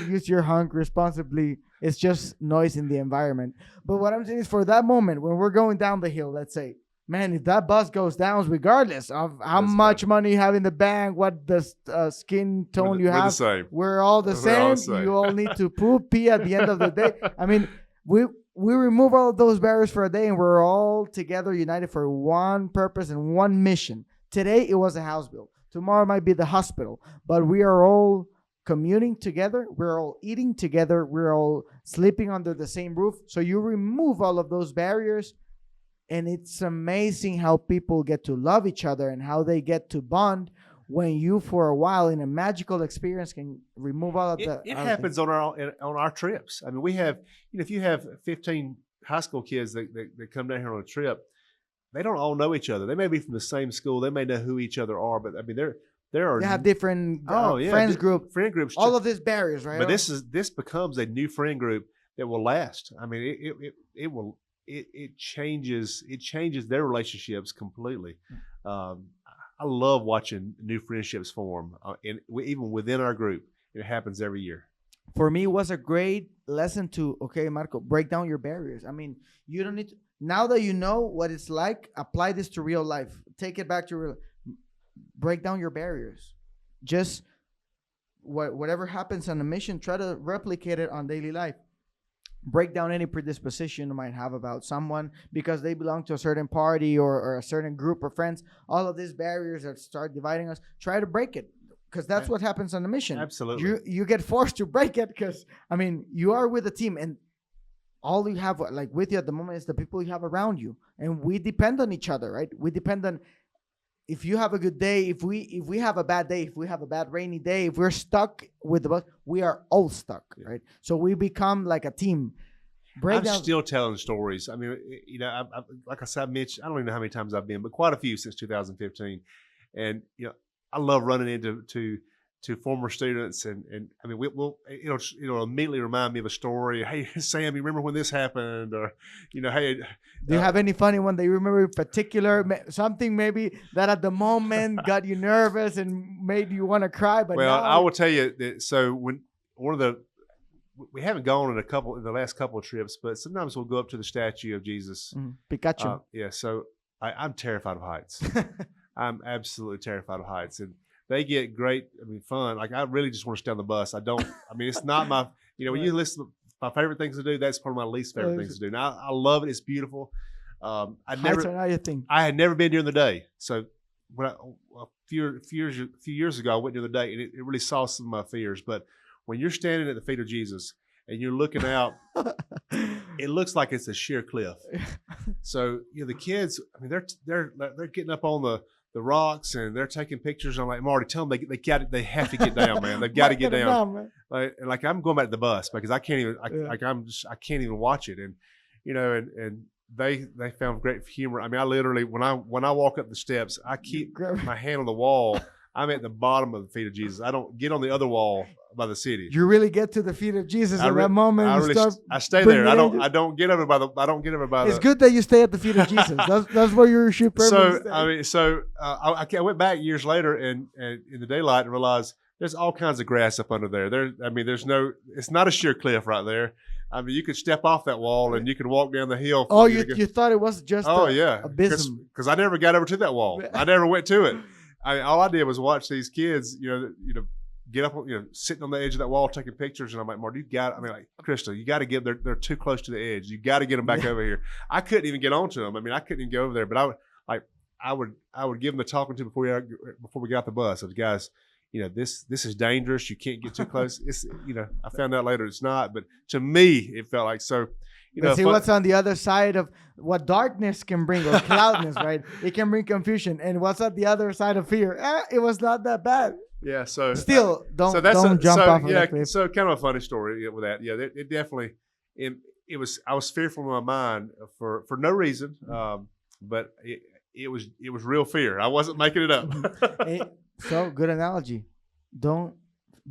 use your honk responsibly. It's just noise in the environment. But what I'm saying is, for that moment, when we're going down the hill, let's say, man, if that bus goes down, regardless of how much money you have in the bank, what the skin tone you have, we're all the same. You all need to pee at the end of the day. I mean, we remove all of those barriers for a day, and we're all together, united for one purpose and one mission. Today, it was a house bill. Tomorrow might be the hospital. But we are all commuting together. We're all eating together. We're all sleeping under the same roof. So you remove all of those barriers, and it's amazing how people get to love each other and how they get to bond when you, for a while, in a magical experience, can remove all of the. It happens on our trips. I mean, we have, if you have 15 high school kids that come down here on a trip, they don't all know each other. They may be from the same school. They may know who each other are, but I mean, there are. They have different friend groups. All of these barriers, right? But this becomes a new friend group that will last. I mean, it will. It changes their relationships completely. I love watching new friendships form, even within our group. It happens every year. For me, it was a great lesson to, Marco, break down your barriers. I mean, you don't need to, now that you know what it's like, apply this to real life. Take it back to real. Break down your barriers. Just whatever happens on a mission, try to replicate it on daily life. Break down any predisposition you might have about someone because they belong to a certain party or a certain group of friends. All of these barriers that start dividing us, try to break it, because that's what happens on the mission. Absolutely. You get forced to break it because, you are with a team, and all you have like with you at the moment is the people you have around you, and we depend on each other, right? We depend on, if you have a good day, if we have a bad day, if we have a bad rainy day, if we're stuck with the bus, we are all stuck, right? So we become like a team. I'm still telling stories. I mean, like I said, Mitch, I don't even know how many times I've been, but quite a few since 2015. And I love running into former students, and I mean, it'll immediately remind me of a story. Hey, Sam, you remember when this happened? Or hey, do you have any funny one that you remember in particular? Something maybe that at the moment got you nervous and made you want to cry. But well, now... I will tell you that. So when we haven't gone in the last couple of trips, but sometimes we'll go up to the statue of Jesus. Pikachu. Yeah. So I'm terrified of heights. I'm absolutely terrified of heights, and they get great. I mean, fun. Like I really just want to stay on the bus. I don't. I mean, it's not my. When you listen to my favorite things to do, that's part of my least favorite things to do. Now I love it. It's beautiful. Heights are not your thing. I had never been during the day, so when a few years ago, I went during the day, and it really saw some of my fears. But when you're standing at the feet of Jesus and you're looking out, it looks like it's a sheer cliff. So the kids, I mean, they're getting up on the rocks and they're taking pictures. I'm like, Marty, tell them they have to get down, man. They've got to get down. Like I'm going back to the bus because I can't even. I can't even watch it. And and they found great humor. I mean, I literally when I walk up the steps, I keep my hand on the wall. I'm at the bottom of the feet of Jesus. I don't get on the other wall by the city. You really get to the feet of Jesus at that moment. I stay there. I don't get over by the. It's good that you stay at the feet of Jesus. That's where you should permanently stay. I went back years later and in the daylight and realized there's all kinds of grass up under there. It's not a sheer cliff right there. I mean, you could step off that wall and you could walk down the hill. Oh, you thought it was just abysm. Because I never got over to that wall. I never went to it. All I did was watch these kids, get up, sitting on the edge of that wall taking pictures, and I'm like, Marty, Crystal, you got to get. They're too close to the edge. You got to get them back over here. I couldn't even get onto them. I mean, I couldn't even go over there. But I would give them the talking to before we got the bus. I was, guys, this is dangerous. You can't get too close. It's I found out later it's not, but to me it felt like so. See what's on the other side of what darkness can bring, or cloudness, right? It can bring confusion. And what's at the other side of fear? It was not that bad. Yeah. So still, don't jump off of that cliff. So kind of a funny story with that. Yeah, it definitely. It was. I was fearful in my mind for no reason, but it was real fear. I wasn't making it up. So good analogy. Don't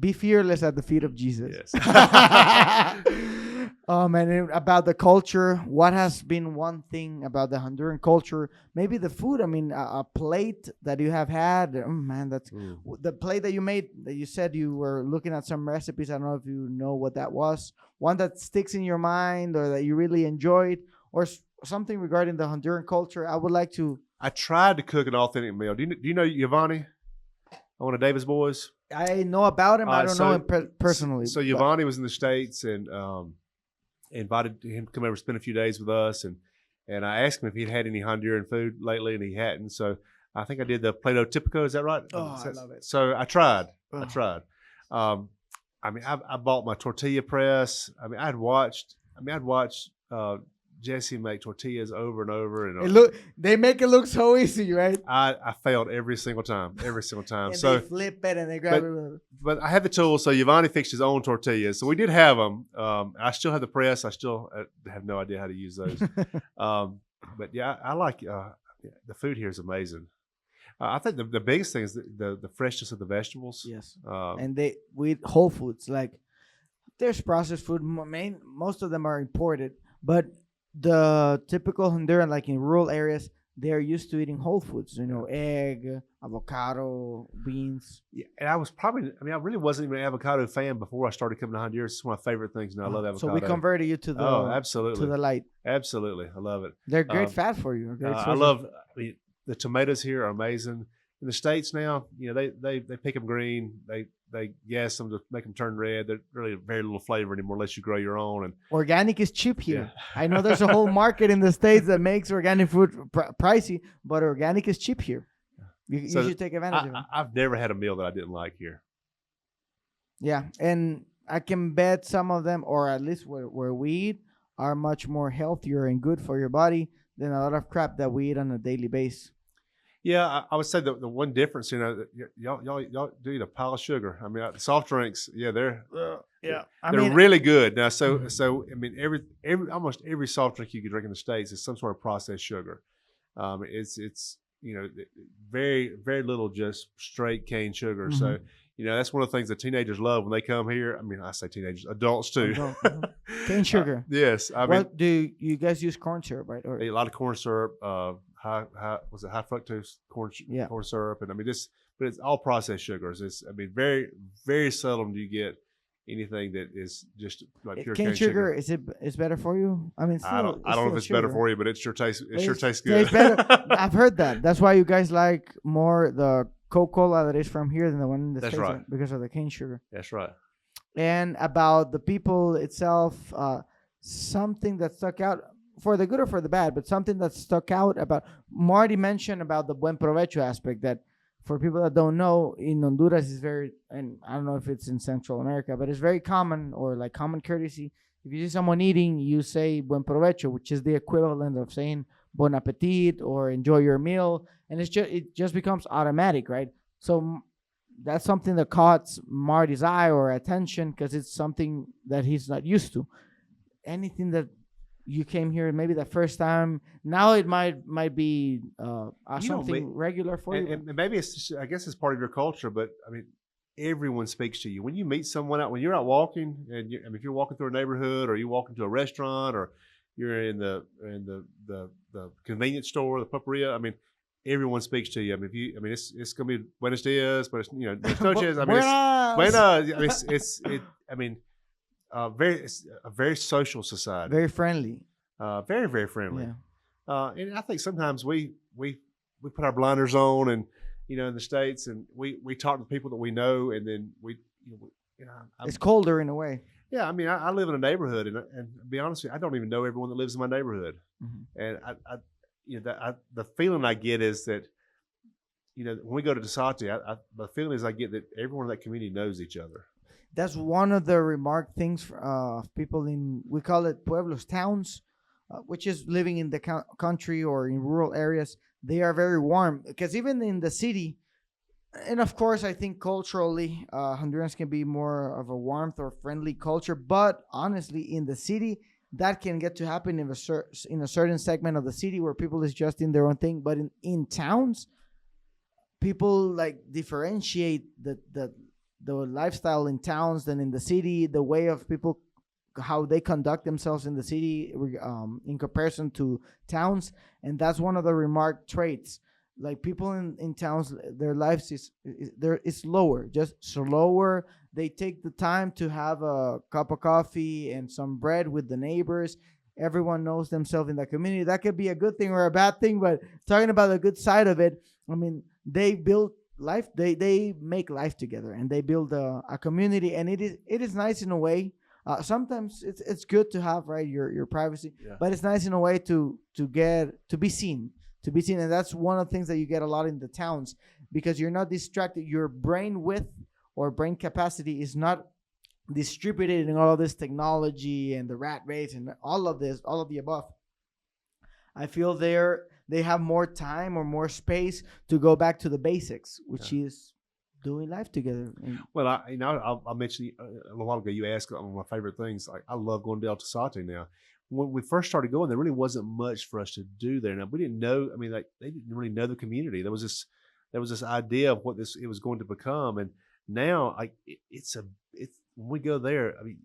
be fearless at the feet of Jesus. Yes. And about the culture, what has been one thing about the Honduran culture? Maybe the food. I mean, a plate that you have had. Oh, man, that's the plate that you made. That you said you were looking at some recipes. I don't know if you know what that was. One that sticks in your mind, or that you really enjoyed, or something regarding the Honduran culture. I would like to. I tried to cook an authentic meal. Do you know Giovanni? One of David's boys. I know about him. I don't know him personally. So Giovanni was in the States and. Invited him to come over, spend a few days with us, and I asked him if he'd had any Honduran food lately, and he hadn't. So I think I did the Play-Doh Típico. Is that right? Oh, I love it. So I tried. I mean, I bought my tortilla press. I mean, I'd watched Jesse make tortillas over and over, and they make it look so easy, right? I failed every single time. And so they flip it and they grab it. But I had the tools, so Giovanni fixed his own tortillas. So we did have them. I still have the press. I still have no idea how to use those. But yeah, I like the food here is amazing. I think the biggest thing is the freshness of the vegetables. Yes, and we eat whole foods. Like there's processed food. Most of them are imported, but the typical Honduran, like in rural areas, they're used to eating whole foods, egg, avocado, beans. Yeah, and I really wasn't even an avocado fan before I started coming to Honduras. It's one of my favorite things, and I love avocado. So we converted you to the absolutely to the light. Absolutely, I love it. They're great fat for you. I love the tomatoes here are amazing. In the States now, they pick them green. They gas them to make them turn red. They're really very little flavor anymore unless you grow your own. And organic is cheap here. Yeah. I know there's a whole market in the States that makes organic food pricey, but organic is cheap here. You should take advantage of it. I've never had a meal that I didn't like here. Yeah, and I can bet some of them, or at least where we eat, are much more healthier and good for your body than a lot of crap that we eat on a daily basis. Yeah, I would say the one difference, that y'all do eat a pile of sugar. I mean, soft drinks, yeah, they're really good. Now, so I mean, every almost every soft drink you can drink in the States is some sort of processed sugar. It's very very little just straight cane sugar. Mhm. So that's one of the things that teenagers love when they come here. I mean, I say teenagers, adults too. Cane sugar. Yes, I mean, do you guys use corn syrup, right? Or a lot of corn syrup, high fructose corn syrup, and I mean but it's all processed sugars. I mean, very very seldom do you get anything that is just like pure cane sugar. Is better for you? I mean, I don't know if it's better for you, but it sure tastes good. Tastes better. I've heard that. That's why you guys like more the Coca-Cola that is from here than the one in the States. Right. Because of the cane sugar. That's right. And about the people itself, something that stuck out, for the good or for the bad, but something that stuck out about, Marty mentioned about the buen provecho aspect, that for people that don't know, in Honduras is very, and I don't know if it's in Central America, but it's very common, or like common courtesy. If you see someone eating, you say buen provecho, which is the equivalent of saying bon appetit or enjoy your meal. And it just becomes automatic, right? So that's something that caught Marty's eye or attention, because it's something that he's not used to. Anything that you came here maybe the first time, now it might be something regular for you. And maybe it's just, I guess it's part of your culture, but I mean, everyone speaks to you when you meet someone out, when you're out walking, and I mean, if you're walking through a neighborhood, or you walk into a restaurant, or you're in the convenience store, the pulperia. I mean, everyone speaks to you. I mean, it's gonna be buenos dias, but buenos noches. I mean, it's a very social society. Very friendly. Very very friendly. Yeah. And I think sometimes we put our blinders on, and in the States, and we talk to people that we know, and then it's colder in a way. Yeah, I mean, I live in a neighborhood, and to be honest with you, I don't even know everyone that lives in my neighborhood. Mm-hmm. And the feeling I get is that, when we go to DeSate, the feeling is I get that everyone in that community knows each other. That's one of the remarked things people we call it pueblos, towns, which is living in the country or in rural areas. They are very warm, because even in the city, and of course, I think culturally, Hondurans can be more of a warmth or friendly culture. But honestly, in the city, that can get to happen in a certain segment of the city where people is just in their own thing. But in towns, people like differentiate the lifestyle in towns than in the city. The way of people, how they conduct themselves in the city in comparison to towns, and that's one of the remarked traits. Like people in towns, their lives is slower, just slower. They take the time to have a cup of coffee and some bread with the neighbors. Everyone knows themselves in that community. That could be a good thing or a bad thing, but talking about the good side of it, I mean, they build life. They make life together, and they build a community, and it is nice in a way. Sometimes it's good to have, right, your privacy, but it's nice in a way to be seen. And that's one of the things that you get a lot in the towns, because you're not distracted. Your brain width or brain capacity is not distributed in all of this technology and the rat race and all of the above. I feel they have more time or more space to go back to the basics, which is doing life together. Well, I mentioned a little while ago, you asked one of my favorite things. Like, I love going to El Tesate now. When we first started going, there really wasn't much for us to do there. Now, we didn't know. I mean, like, they didn't really know the community. There was this idea of what it was going to become, and now, like, it's when we go there. I mean,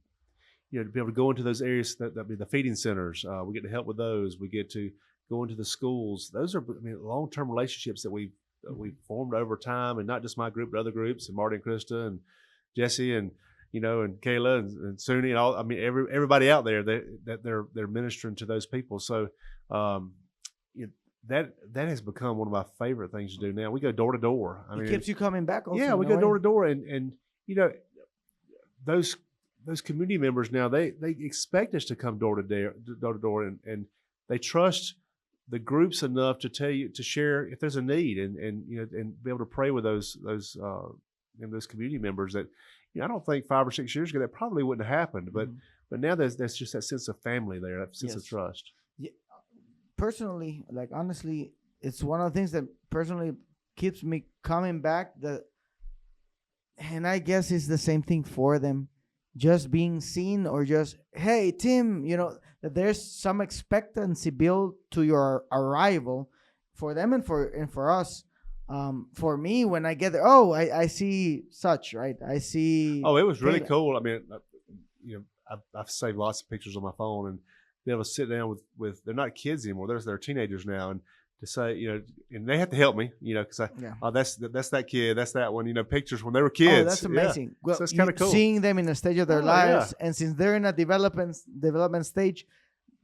to be able to go into those areas that be the feeding centers, we get to help with those. We get to go into the schools. Those are, I mean, long-term relationships that we've formed over time, and not just my group, but other groups, and Marty and Krista and Jesse and and Kayla and Suni and all. I mean, everybody out there that they're ministering to those people. So that has become one of my favorite things to do now. We go door to door. I mean, it keeps you coming back. Also, yeah, we go door to door, and those community members now, they expect us to come door to door, and they trust the groups enough to tell you, to share if there's a need, and be able to pray with those community members that I don't think 5 or 6 years ago that probably wouldn't have happened. But Mhm. now there's just that sense of family there, that sense of Yes. trust. Yeah, personally, like honestly, it's one of the things that personally keeps me coming back. And I guess it's the same thing for them, just being seen or just, hey Tim, that there's some expectancy built to your arrival for them and for us. For me, when I get there, oh, I see such, right? I see. Oh, it was really Kayla. cool. I mean, I've saved lots of pictures on my phone, and be able to sit down with they're not kids anymore. They're teenagers now, and to say, and they have to help me, because Yeah. oh, that's that kid, that's that one, pictures when they were Oh, kids. that's amazing. Well, So it's kinda cool. Seeing them in the stage of their Oh, lives, and since they're in a development stage,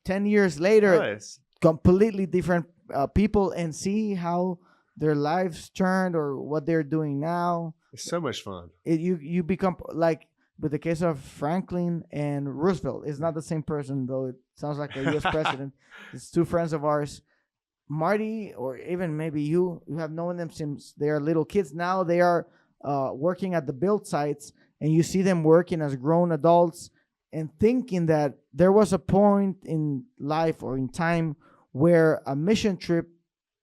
10 years later, Nice. completely different people, and see how their lives turned or what they're doing now. It's so much fun. You become like, with the case of Franklin and Roosevelt, it's not the same person, though it sounds like a U.S. president. It's two friends of ours. Marty, or even maybe you have known them since they are little kids. Now they are working at the build sites, and you see them working as grown adults and thinking that there was a point in life or in time where a mission trip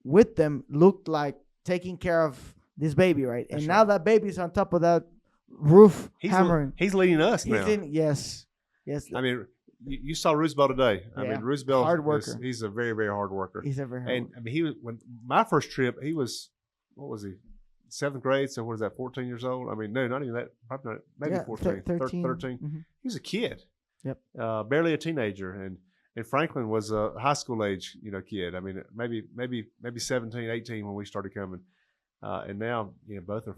with them looked like taking care of this baby, right? That's and right. now that baby's on top of that roof hammering. He's leading us now. Yes. I mean, you saw Roosevelt today. I mean, Roosevelt, hard worker. He's a very, very hard worker. He's a very hard And worker. I mean, he was, when my first trip, he was, what was he? 7th grade. So what is that? 14 years old. I mean, no, not even that. Probably not, maybe Yeah, 14, 13. 13. Mhm. He was a kid. Yep. Barely a teenager. And Franklin was a high school age, kid. I mean, maybe 17, 18 when we started coming. And now, both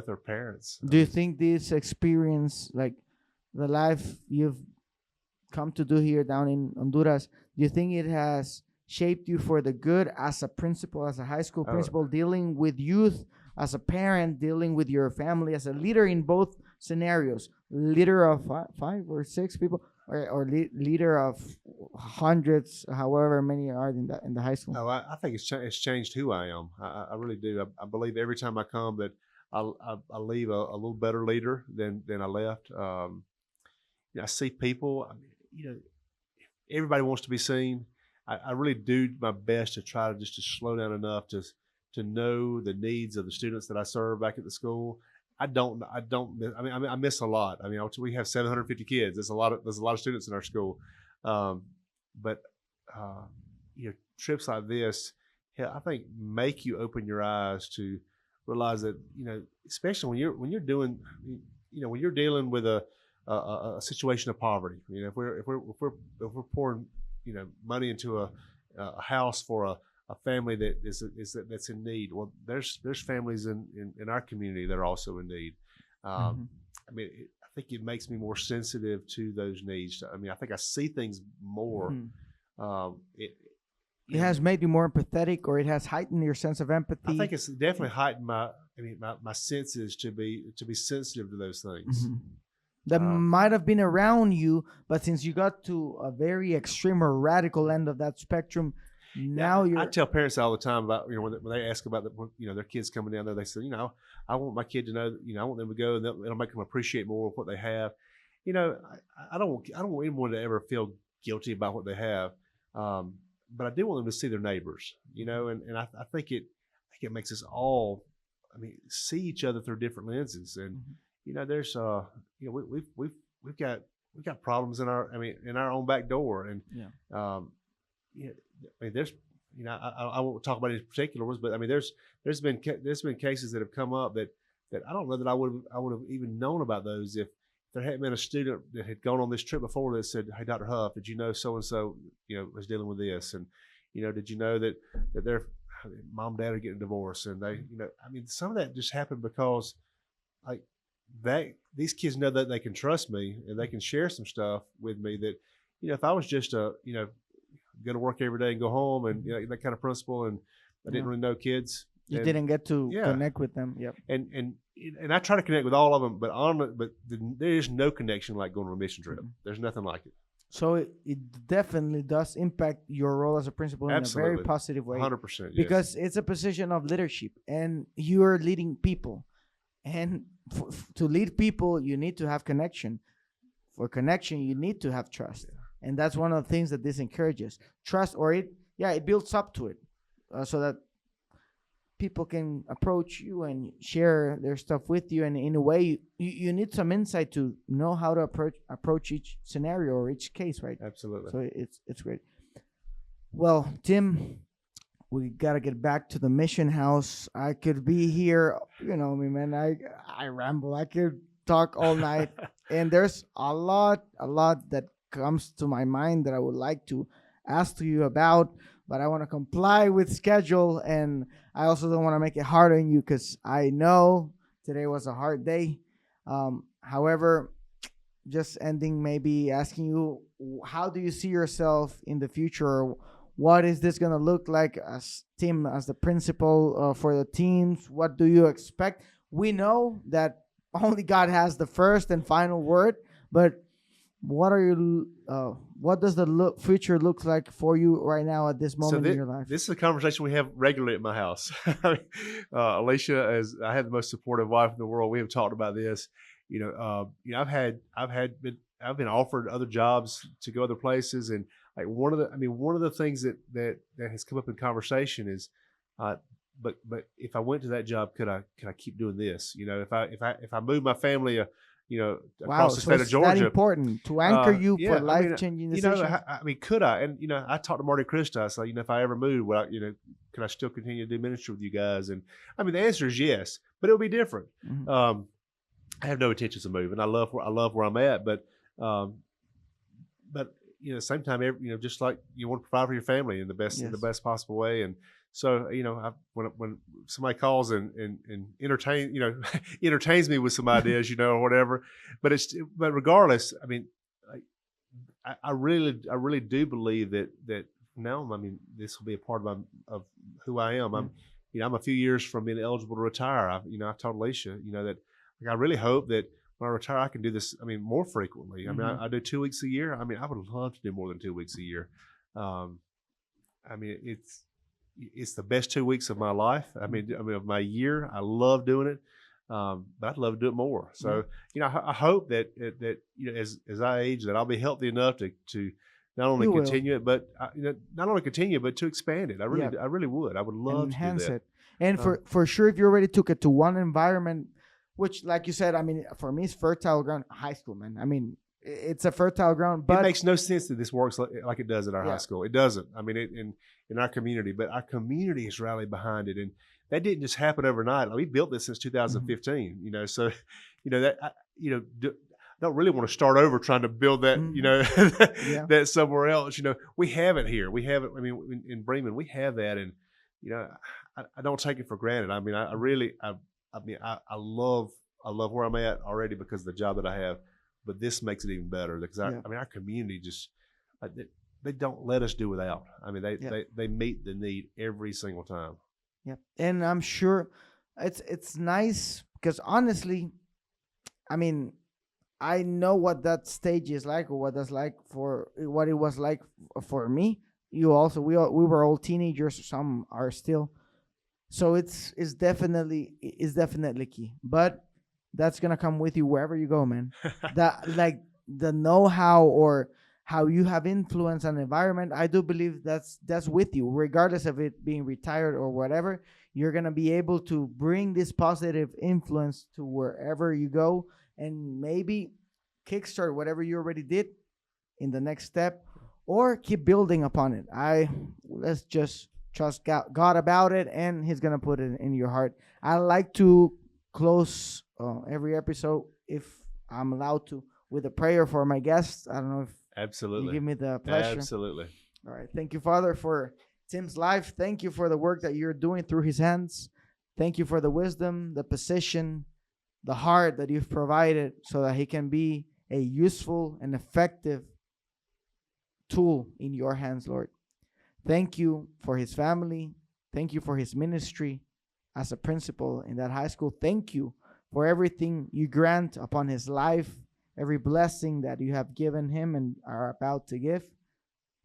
are parents. Do you think this experience, like the life you've come to do here down in Honduras, do you think it has shaped you for the good as a principal, as a high school principal, dealing with youth, as a parent, dealing with your family, as a leader in both scenarios, leader of 5 or 6 people, or leader of hundreds, however many are in the high school? Oh, I think it's changed who I am. I really do. I believe every time I come that I leave a little better leader than I left. I see people. I mean, everybody wants to be seen. I really do my best to try to slow down enough to know the needs of the students that I serve back at the school. I don't. I mean, I miss a lot. I mean, we have 750 kids. There's a lot of students in our school, but trips like this, I think, make you open your eyes to realize that especially when you're doing, when you're dealing with a situation of poverty. If we're pouring money into a house for a family that's in need. Well, there's families in our community that are also in need. I mean, I think it makes me more sensitive to those needs. I mean, I think I see things more. It has made you more empathetic, or it has heightened your sense of empathy. I think it's definitely heightened my senses to be sensitive to those things. That might have been around you, but since you got to a very extreme or radical end of that spectrum, now I tell parents all the time about when they ask about their kids coming down there, they say I want my kid to know I want them to go, and it'll make them appreciate more of what they have. I don't want anyone to ever feel guilty about what they have, but I do want them to see their neighbors, and I think it makes us all, see each other through different lenses, and there's we've got problems in our own back door, and there's I won't talk about any particulars, but there's been cases that have come up that I don't know that I would have even known about those if there hadn't been a student that had gone on this trip before that said, "Hey, Dr. Huff, did you know so and so was dealing with this, and did you know that their mom and dad are getting divorced, and they some of that just happened because these kids know that they can trust me and they can share some stuff with me that if I was just go to work every day and go home and that kind of principle, and I didn't really know kids. You didn't get to connect with them. Yep. And I try to connect with all of them, but there is no connection like going on a mission trip. There's nothing like it. So it definitely does impact your role as a principal in a very positive way. 100%. Because it's a position of leadership, and you're leading people. And to lead people, you need to have connection. For connection, you need to have trust. And that's one of the things that this encourages. Trust, or it builds up to it, so that people can approach you and share their stuff with you. And in a way, you need some insight to know how to approach each scenario or each case, right? Absolutely. So it's great. Well, Tim, we got to get back to the mission house. I could be here, you know me, man. I ramble. I could talk all night. And there's a lot that comes to my mind that I would like to ask to you about, but I want to comply with schedule, and I also don't want to make it hard on you because I know today was a hard day. However, just ending, maybe asking you, how do you see yourself in the future? What is this going to look like as Tim, as the principal for the teams? What do you expect? We know that only God has the first and final word, but what does the future look like for you right now at this moment in your life? This is a conversation we have regularly at my house. Alicia, as I have the most supportive wife in the world, we have talked about this. I've been offered other jobs to go other places, and like one of the things that has come up in conversation is, but if I went to that job, could I keep doing this? If I move my family, across the state of Georgia, that important to anchor you for life changing decisions. Could I? And I talked to Marty Krista. I said, if I ever move, could I still continue to do ministry with you guys? And the answer is yes, but it'll be different. Mm-hmm. I have no intentions of moving. I love where I'm at, but at the same time, just like you want to provide for your family in the best possible way. And so, when somebody calls and entertains me with some ideas, or whatever, but regardless, I really do believe that now, this will be a part of who I am. I'm a few years from being eligible to retire. I've told Alicia, that I really hope that when I retire, I can do this, more frequently. I do 2 weeks a year. I would love to do more than 2 weeks a year. It's the best 2 weeks of my life. Of my year. I love doing it. But I'd love to do it more. So, I hope that as I age, that I'll be healthy enough to not only continue it, but but to expand it. I really would. I would love to enhance it. And for sure, if you already took it to one environment, which, like you said, for me, it's fertile ground. High school, man. It's a fertile ground, but it makes no sense that this works like it does at our high school. It doesn't. In our community, but our community has rallied behind it, and that didn't just happen overnight. We built this since 2015. Mm-hmm. So, don't really want to start over trying to build that. Mm-hmm. That somewhere else. We have it here. We have it. In Bremen, we have that, and I don't take it for granted. I love where I'm at already because of the job that I have. But this makes it even better because our community just they don't let us do without. They meet the need every single time. Yeah, and I'm sure it's nice because honestly, I know what that stage is like, or what it was like for me. You also, we were all teenagers. Some are still. So it's definitely key, but that's gonna come with you wherever you go, man. The know-how or how you have influence on the environment, I do believe that's with you, regardless of it being retired or whatever. You're gonna be able to bring this positive influence to wherever you go, and maybe kickstart whatever you already did in the next step, or keep building upon it. Let's just trust God about it, and He's gonna put it in your heart. I like to close every episode, if I'm allowed to, with a prayer for my guests. I don't know if absolutely you give me the pleasure. Absolutely. All right. Thank you, Father, for Tim's life. Thank you for the work that you're doing through his hands. Thank you for the wisdom, the position, the heart that you've provided so that he can be a useful and effective tool in your hands, Lord. Thank you for his family. Thank you for his ministry as a principal in that high school. Thank you for everything you grant upon his life, every blessing that you have given him and are about to give.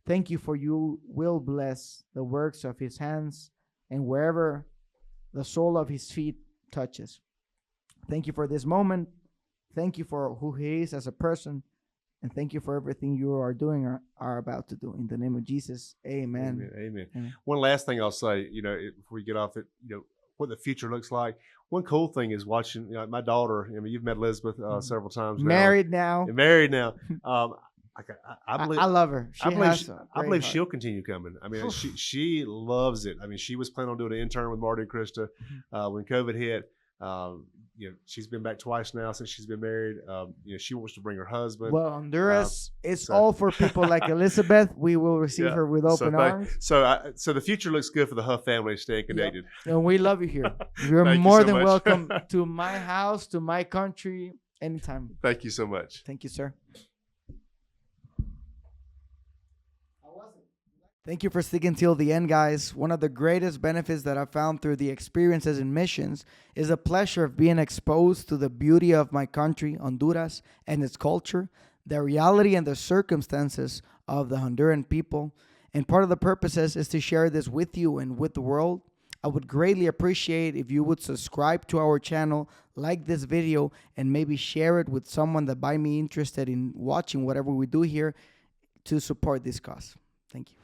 Thank you for you will bless the works of his hands and wherever the sole of his feet touches. Thank you for this moment. Thank you for who he is as a person. And thank you for everything you are doing or are about to do. In the name of Jesus, amen. Amen. Amen. One last thing I'll say, before we get off it, what the future looks like. One cool thing is watching, my daughter. I mean, you've met Elizabeth several times now. Married now. Married now. I believe I love her. I believe I believe she'll continue coming. I mean, she loves it. I mean, she was planning on doing an intern with Marty and Krista when COVID hit. She's been back twice now since she's been married. She wants to bring her husband. Well, Honduras, it's all for people like Elizabeth. We will receive her with open arms. So the future looks good for the Huff family staying connected. Yep. And we love you here. You're more than welcome to my house, to my country, anytime. Thank you so much. Thank you, sir. Thank you for sticking till the end, guys. One of the greatest benefits that I found through the experiences in missions is the pleasure of being exposed to the beauty of my country, Honduras, and its culture, the reality and the circumstances of the Honduran people. And part of the purposes is to share this with you and with the world. I would greatly appreciate if you would subscribe to our channel, like this video, and maybe share it with someone that might be interested in watching whatever we do here to support this cause. Thank you.